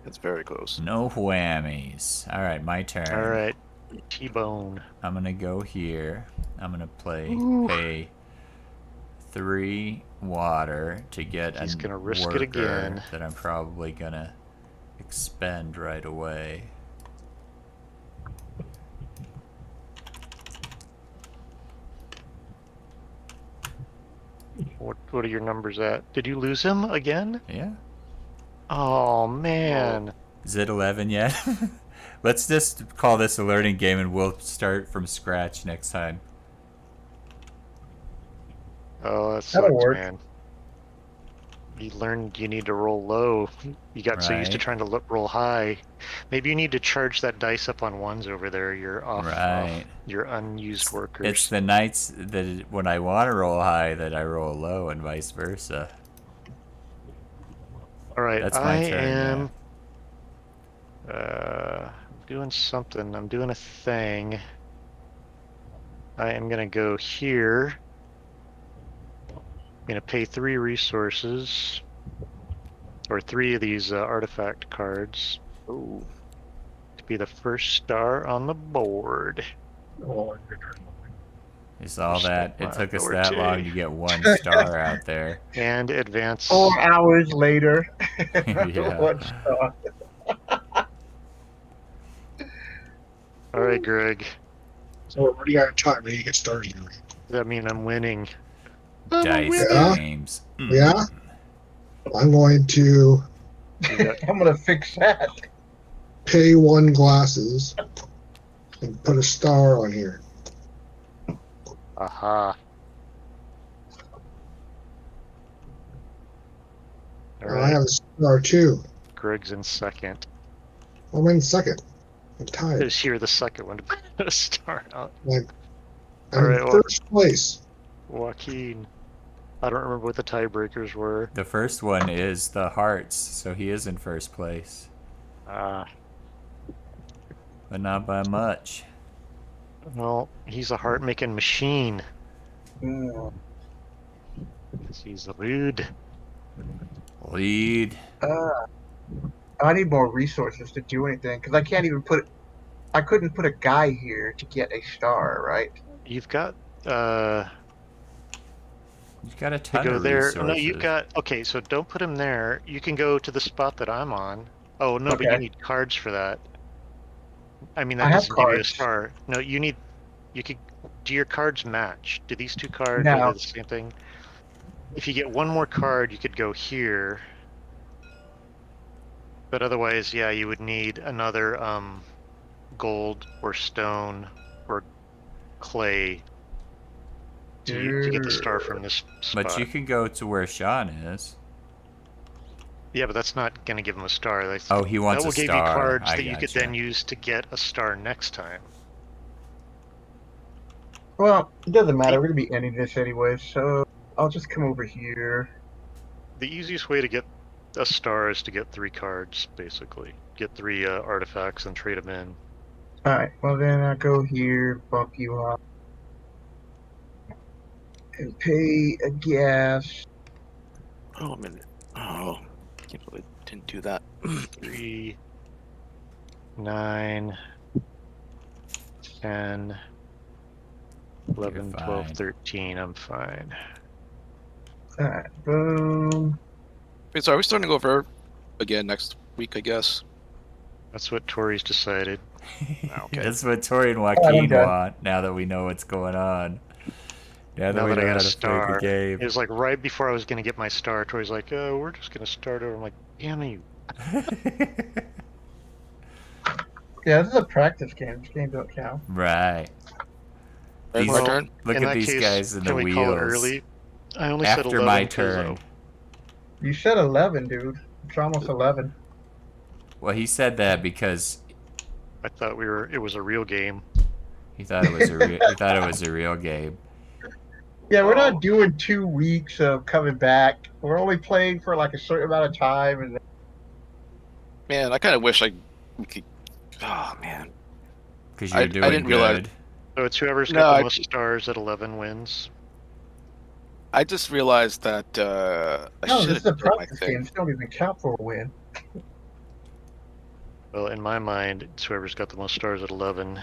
It's very close. No whammies. Alright, my turn. All right. T-bone. I'm gonna go here. I'm gonna play Ooh. pay 3 water to get He's a gonna risk it worker again. that I'm probably gonna expend right away. What are your numbers at? Did you lose him again? Yeah. Oh man. Is it 11 yet? Let's just call this a learning game and we'll start from scratch next time. Oh, that That'll sucks, work. man. You learned you need to roll low. You got so used to Right. trying to roll high. Maybe you need to charge that dice up on ones over there. You're off, Right. your unused workers. It's the nights that when I want to roll high that I roll low and vice versa. All right, That's my I turn am doing something. I'm doing a thing. I am gonna go here. I'm gonna pay 3 resources, or 3 of these artifact cards, Ooh. to be the first star on the board. Oh, It's all that. It took us Or that two. long to get 1 star out there. And advance. 4 hours later. Yeah. One star. All right, Greg. so we're running out of time. We need to get started. Does that mean I'm winning? Dice Yeah. games. Mm. Yeah. I'm going to You got- I'm gonna fix that. pay 1 glasses and put a star on here. Aha. All I right, have a star too. Greg's in second. I'm in second. I'm tied. There's here the second one to put a star out. I'm Alright, in well- first place. Joaquin. I don't remember what the tiebreakers were. The first one is the hearts, so he is in first place, Ah, but not by much. well, he's a heart-making machine. Mm. He's rude. Lead. I need more resources to do anything because I can't even put. I couldn't put a guy here to get a star, right? You've got You've got a to ton go of there. resources. No, you've got. Okay, so don't put him there. You can go to the spot that I'm on. Oh no, but you Okay. need cards for that. I mean, I that have doesn't give you a cards. star. No, you need. You could. Do your cards match? Do these 2 cards No. are they the same thing? If you get 1 more card, you could go here. But otherwise, yeah, you would need another gold or stone or clay to get the star from this spot. But you can go to where Sean is. Yeah, but that's not going to give him a star. Oh, he wants that will a give star. you cards I that you could gotcha. then use to get a star next time. Well, it doesn't matter. We're gonna be ending this anyway, so I'll just come over here. The easiest way to get a star is to get 3 cards, basically. Get 3 artifacts and trade them in. All right. Well, then I go here, bump you up, and pay a gas. Oh, a minute. Oh, can't believe I didn't do that. 3, 9, 10, 11, 12, fine. 13. I'm fine. All right. Boom. Wait, so are we starting over again next week, I guess? That's what Tori's decided. Okay. That's what Tori and I'm Joaquin done. want now that we know what's going on. Now that Now we that I know got how a to star. play the game. It was like right before I was going to get my star. Tori's like, oh, we're just going to start over. I'm like, damn you. Yeah, this is a practice game. This game don't count. Right. It's my Well, turn? Look In at that these case, guys in the can we wheels. call it early? I only said After 11 my 'cause, turn. You said 11, dude. It's almost 11. Well, he said that because I thought it was a real game. he thought it was a real game. Yeah, we're not doing 2 weeks of coming back. We're only playing for like a certain amount of time, and Man, I kind of wish we could. Oh, man. Because I you're doing didn't good. realize- So it's whoever's No, got the I- most stars at 11 wins. I just realized that I no, should this is a have done my practice thing. game. This don't even count for a win. Well, in my mind, it's whoever's got the most stars at 11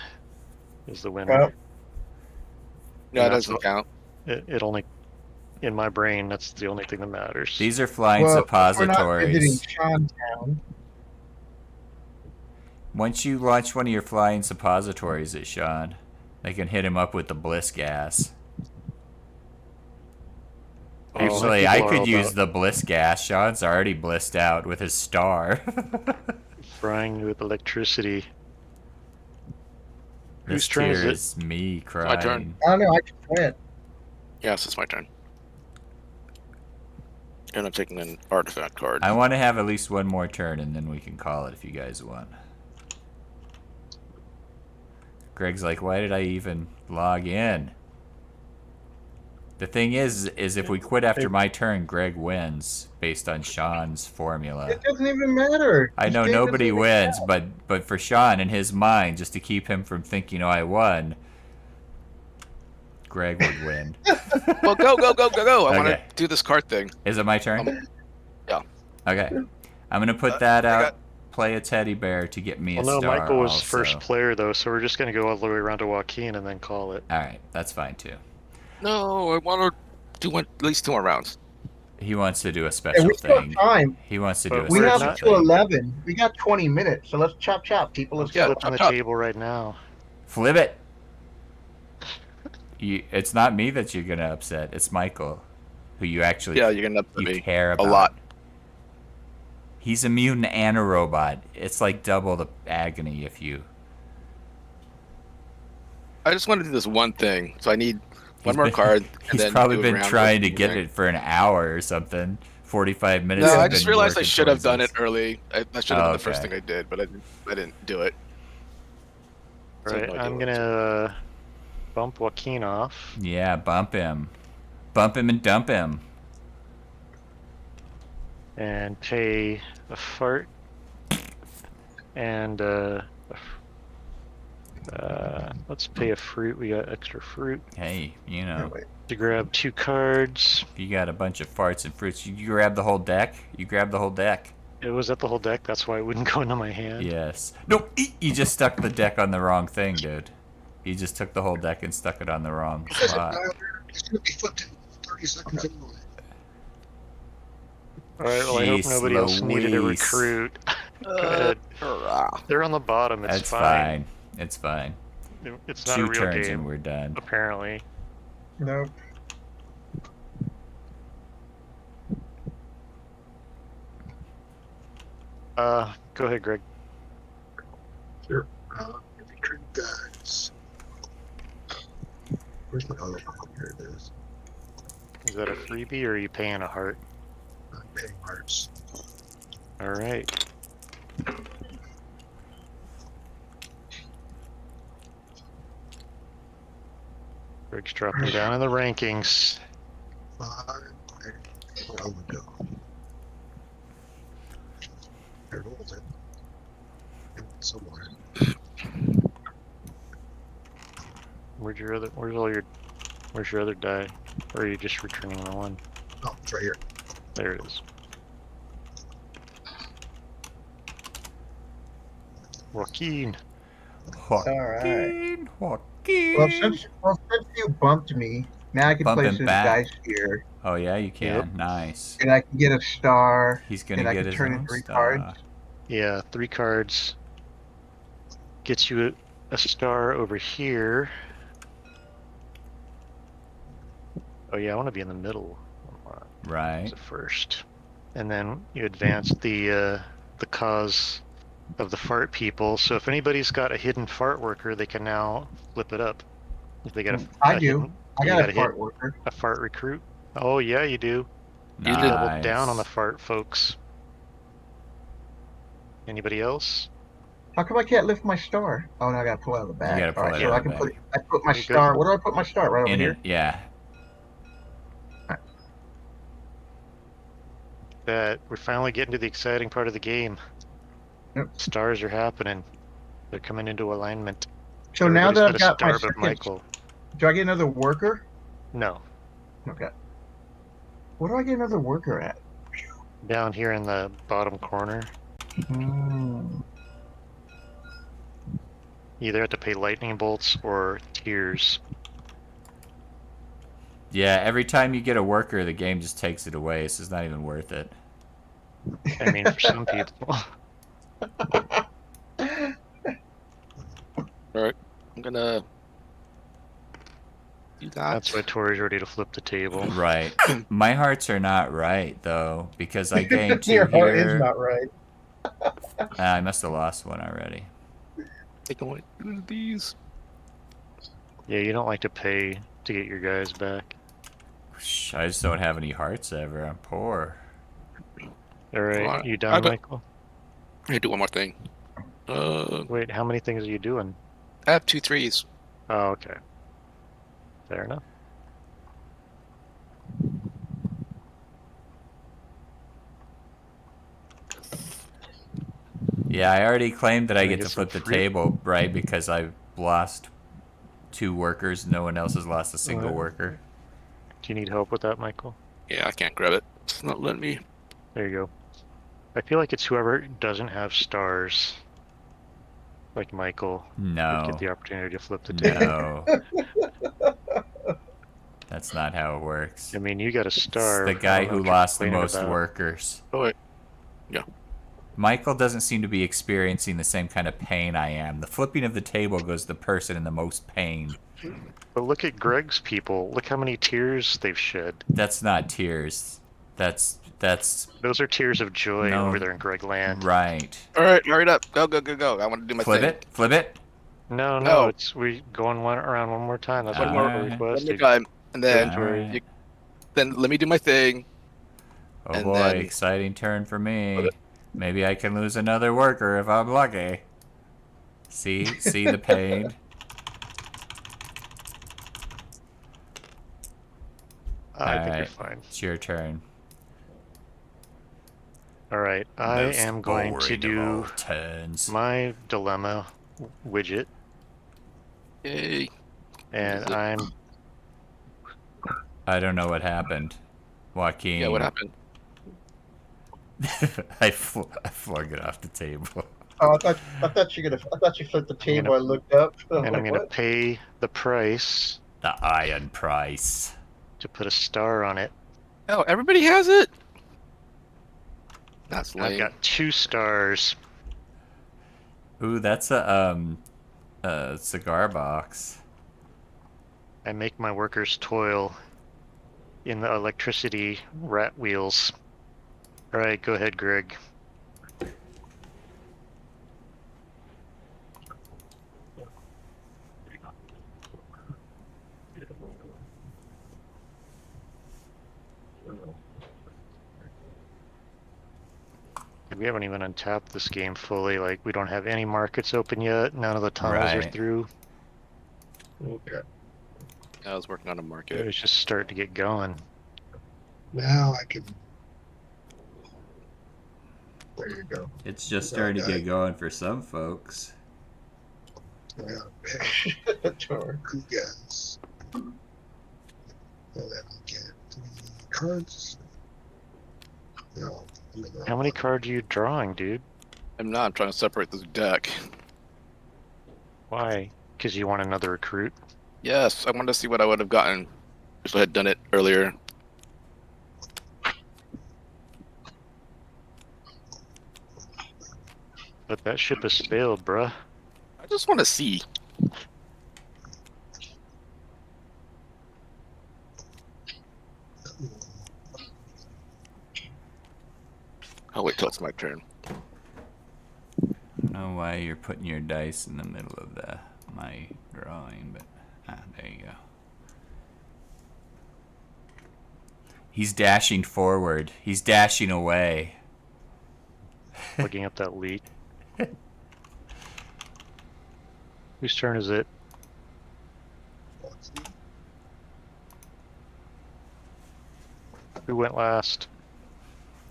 is the winner. Well, No, it that's doesn't count. It only In my brain, that's the only thing that matters. These are flying Well, if we're not visiting suppositories. Sean Town. Once you launch one of your flying suppositories at Sean, they can hit him up with the bliss gas. Oh, my Actually, I people are could all use about the bliss gas. Sean's already blissed out with his star. frying with electricity. This Whose turn is tier it? is me my turn. crying. I don't know. I just went. Yes, it's my turn. And I'm taking an artifact card. I want to have at least one more turn, and then we can call it if you guys want. Greg's like, why did I even log in? The thing is if we quit after my turn, Greg wins based on Sean's formula. It doesn't even matter. I This know game doesn't nobody even wins, count. but for Sean in his mind, just to keep him from thinking, oh, I won, Greg would win. Well, go. I want to Okay. do this card thing. Is it my turn? Yeah. Okay. I'm gonna put that I out. got- Play a teddy bear to get me Well, a no, star. Michael was also. first player though, so we're just gonna go all the way around to Joaquin and then call it. All right, that's fine too. No, I want to do at least 2 more rounds. He wants to do a Hey, special we still have thing. time. He wants to do a But We we're have special not- until thing. 11. We got 20 minutes, so let's chop, people. Let's Yeah, go. Flipping the chop. table right now. Flip it. It's not me that you're gonna upset. It's Michael, who you actually Yeah, you're gonna upset you me care a about. lot. He's a mutant and a robot. It's like double the agony if you. I just want to do this one thing, so I need one He's more been- card. And He's then probably do a been round trying of to get thing. it for an hour or something. 45 minutes. No, he's I just been realized I working should have towards done this. it early. That should have been the first Okay. thing I did, but I didn't do it. So I have Right, no idea I'm what to gonna bump Joaquin off. Yeah, bump him. Bump him and dump him. And pay a fart and let's pay a fruit. We got extra fruit Hey, you know, to grab 2 cards. if you got a bunch of farts and fruits, you grab the whole deck. You grab the whole deck. It was at the whole deck. That's why it wouldn't go into my hand. Yes. Nope. You just stuck the deck on the wrong thing, dude. You just took the whole deck and stuck it on the wrong spot. It's going to be flipped in 30 seconds anyway. All right. Well, I hope Jeez nobody else needed a Louise. recruit. Go ahead. Ah. They're on the bottom. It's That's fine. fine. It's fine. It's not a 2 real turns game, and we're done. apparently. Nope. Go ahead, Greg. Sure. If you drink guys. Where's my other one? Here it is. Is that a freebie or are you paying a heart? I'm paying hearts. All right. Greg's dropping down in the rankings. 5. Where would go? There it is. Somewhere. Where's your other die? Or are you just returning the one? Oh, it's right here. There it is. Joaquin. All right. Joaquin. Well, since you bumped me, now I can Bump place him this back. dice here, Oh yeah, you can. Yep. Nice. and I can get a star. He's gonna And I get can his turn in own 3 star. cards. Yeah, 3 cards. Gets you a star over here. Oh yeah, I want to be in the middle. Right. As a first, and then you advance the cause of the fart people. So if anybody's got a hidden fart worker, they can now flip it up. If they got I do. hidden- I you got a hit fart worker. a fart recruit. Oh yeah, you do. You Nice. doubled down on the fart folks. Anybody else? How come I can't lift my star? Oh, no, I gotta pull out of the bag. gotta pull All right, it so out I of the can put bag. I put my You good? star. Where do I put my star? Right over In here. it, yeah. That we're finally getting to the exciting part of the game. Yep. Stars are happening. They're coming into alignment. So now that I've Everybody's got got my a star but second, Michael. do I get another worker? No, Okay. Where do I get another worker at? down here in the bottom corner. Hmm. You either have to pay lightning bolts or tears. Yeah, every time you get a worker, the game just takes it away, so it's not even worth it. I mean, for some people. Alright. I'm gonna do that. That's why Tori's ready to flip the table. Right. My hearts are not right, though, because I gained 2 Your heart here. is not right. I must have lost one already. Take away one of these. Yeah, you don't like to pay to get your guys back. I just don't have any hearts ever. I'm poor. Alright, Well, you I done, got- Michael? I'm gonna do one more thing. Wait, how many things are you doing? I have 2 3s. Oh, okay. Fair enough. Yeah, I already claimed that I Can I get get to some flip the fruit? table, right? Because I lost 2 workers. No one else has lost a single Alright. worker. Do you need help with that, Michael? Yeah, I can't grab it. It's not letting me. There you go. I feel like it's whoever doesn't have stars, like Michael, would No. get the opportunity to flip the table. No. That's not how it works. I mean, you got a star. It's the I guy don't know who what you're lost the complaining most about. workers. Oh wait. Michael doesn't seem to be experiencing the same kind of pain I am. The flipping of the table goes to the person in the most pain. But look at Greg's people. Look how many tears they've shed. That's not tears. That's Those are tears of joy No. over there in Greg land. right. Alright, hurry up. Go, go, go, go. I want to do my Flip thing. it. Flip it. No, No. it's we going around one more time. That's One what more- Michael One more requested. time. And then, Alright. then let me do my thing. Oh and boy, then- exciting turn for me. Flip Maybe I can lose another worker if I'm lucky. See the pain. I think you're Alright. fine. It's your turn. All right, I Most am going to boring of all do turns. my dilemma widget, Yay. and Is it- I'm I don't know what happened, Joaquin. Yeah, what happened? I flung it off the table. Oh, I thought you flipped the table. I looked up. and I'm like, going to what? pay the price The iron price. to put a star on it. Oh, everybody has it? That's I've lame. got 2 stars. Ooh, that's a cigar box. I make my workers toil in the electricity rat wheels. All right, go ahead, Greg. We haven't even untapped this game fully. Like, we don't have any markets open yet. None of the tunnels are Right. through. Okay. I was working on a It market. was just start to get going. Now I can. There you go. It's just starting to get going for some folks. I gotta pay Sure. who gets. So that we get 3 cards. No. I'm gonna- How many cards are you drawing, dude? I'm not. I'm trying to separate this deck. Why? Because you want another recruit? Yes, I wanted to see what I would have gotten if I had done it earlier. But that ship has failed, bruh. I just want to see. I'll wait till it's my turn. I don't know why you're putting your dice in the middle of my drawing, but there you go. He's dashing forward. He's dashing away. Looking up that leak. Whose turn is it? Who went last?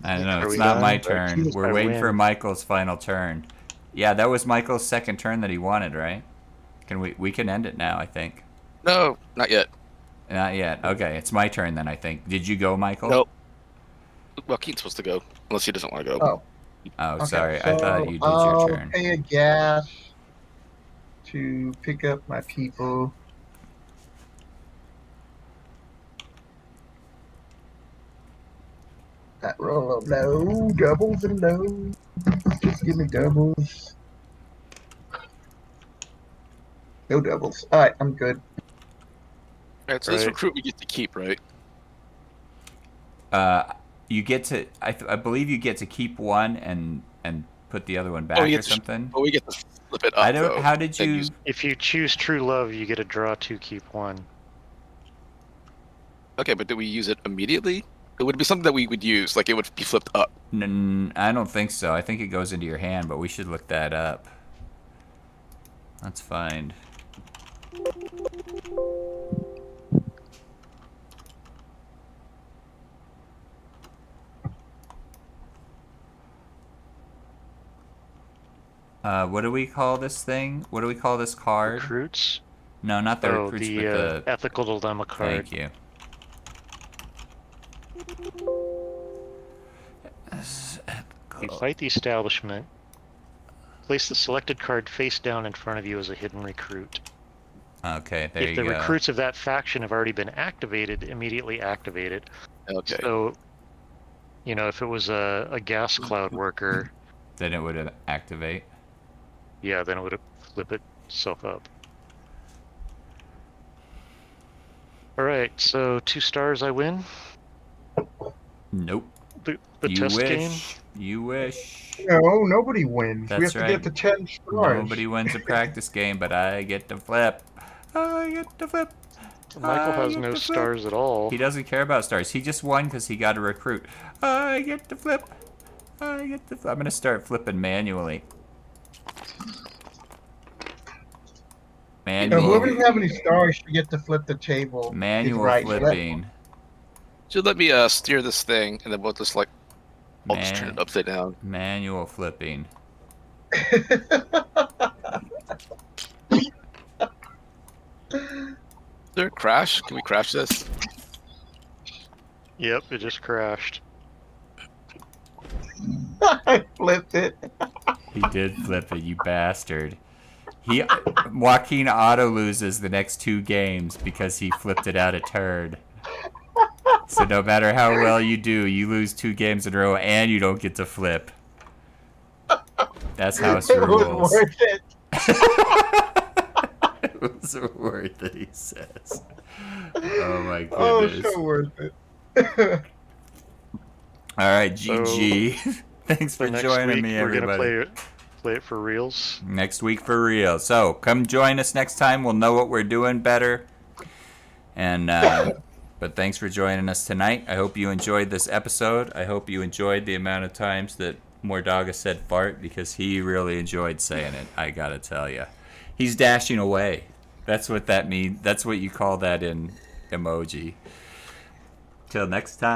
I don't know. Are It's we not done? my turn. We're I waiting for win. Michael's final turn. Yeah, that was Michael's second turn that he wanted, right? Can we can end it now, I think. No, not yet. Not yet. Okay, it's my turn then, I think. Did you go, Michael? Nope. Well, Keaton's supposed to go, unless he doesn't want to go. Oh. Oh, Okay, sorry. I thought you did I'll your turn. pay a gas to pick up my people. Roll up, no doubles and no. Just give me doubles. No doubles. All right, I'm good. Alright, so this Right. recruit we get to keep, right? You get to. I believe you get to keep one and put the other one back we or get to, something. we get to flip it up. I don't. Though, How did and you? use- If you choose True Love, you get a draw 2, keep 1. Okay, but do we use it immediately? It would be something that we would use, like it would be flipped up. I don't think so. I think it goes into your hand, but we should look that up. Let's find. What do we call this thing? What do we call this card? Recruits? No, not the Oh, recruits, the, but the. ethical dilemma card. Thank you. You fight the establishment. Place the selected card face down in front of you as a hidden recruit. Okay, there If you the go. recruits of that faction have already been activated, immediately activate it. Okay. So, you know, if it was a gas cloud worker, Then it would activate. yeah, then it would flip itself up. Alright, so 2 stars I win. Nope. The You test wish. game. You wish. No, nobody wins. That's we have to right. get to 10 stars. Nobody wins a practice game, but I get to flip. I get to flip. Michael I has get no to flip. stars at all. He doesn't care about stars. He just won because he got a recruit. I get to flip. I get to flip. I'm going to start flipping manually. You know, whoever Manual, doesn't have any stars should get to flip the table. Is manual right. So that- flipping. Should let me steer this thing, and then we'll just like I'll just turn it upside down. Manual flipping. Is there a crash? Can we crash this? Yep, it just crashed. I flipped it. He did flip it, you bastard. Joaquin auto loses the next 2 games because he flipped it out a turd. So no matter how well you do, you lose 2 games in a row and you don't get to flip. That's house It was rules. worth it. It was worth it, he says. Oh my Oh, goodness. so worth it. All right, GG. Thanks for So next joining week, me, we're everybody. gonna play it for reals. Next week for real. So come join us next time. We'll know what we're doing better. And but thanks for joining us tonight. I hope you enjoyed this episode. I hope you enjoyed the amount of times that Mordaga said fart, because he really enjoyed saying it. I gotta tell you, he's dashing away. That's what that means. That's what you call that in emoji. Till next time.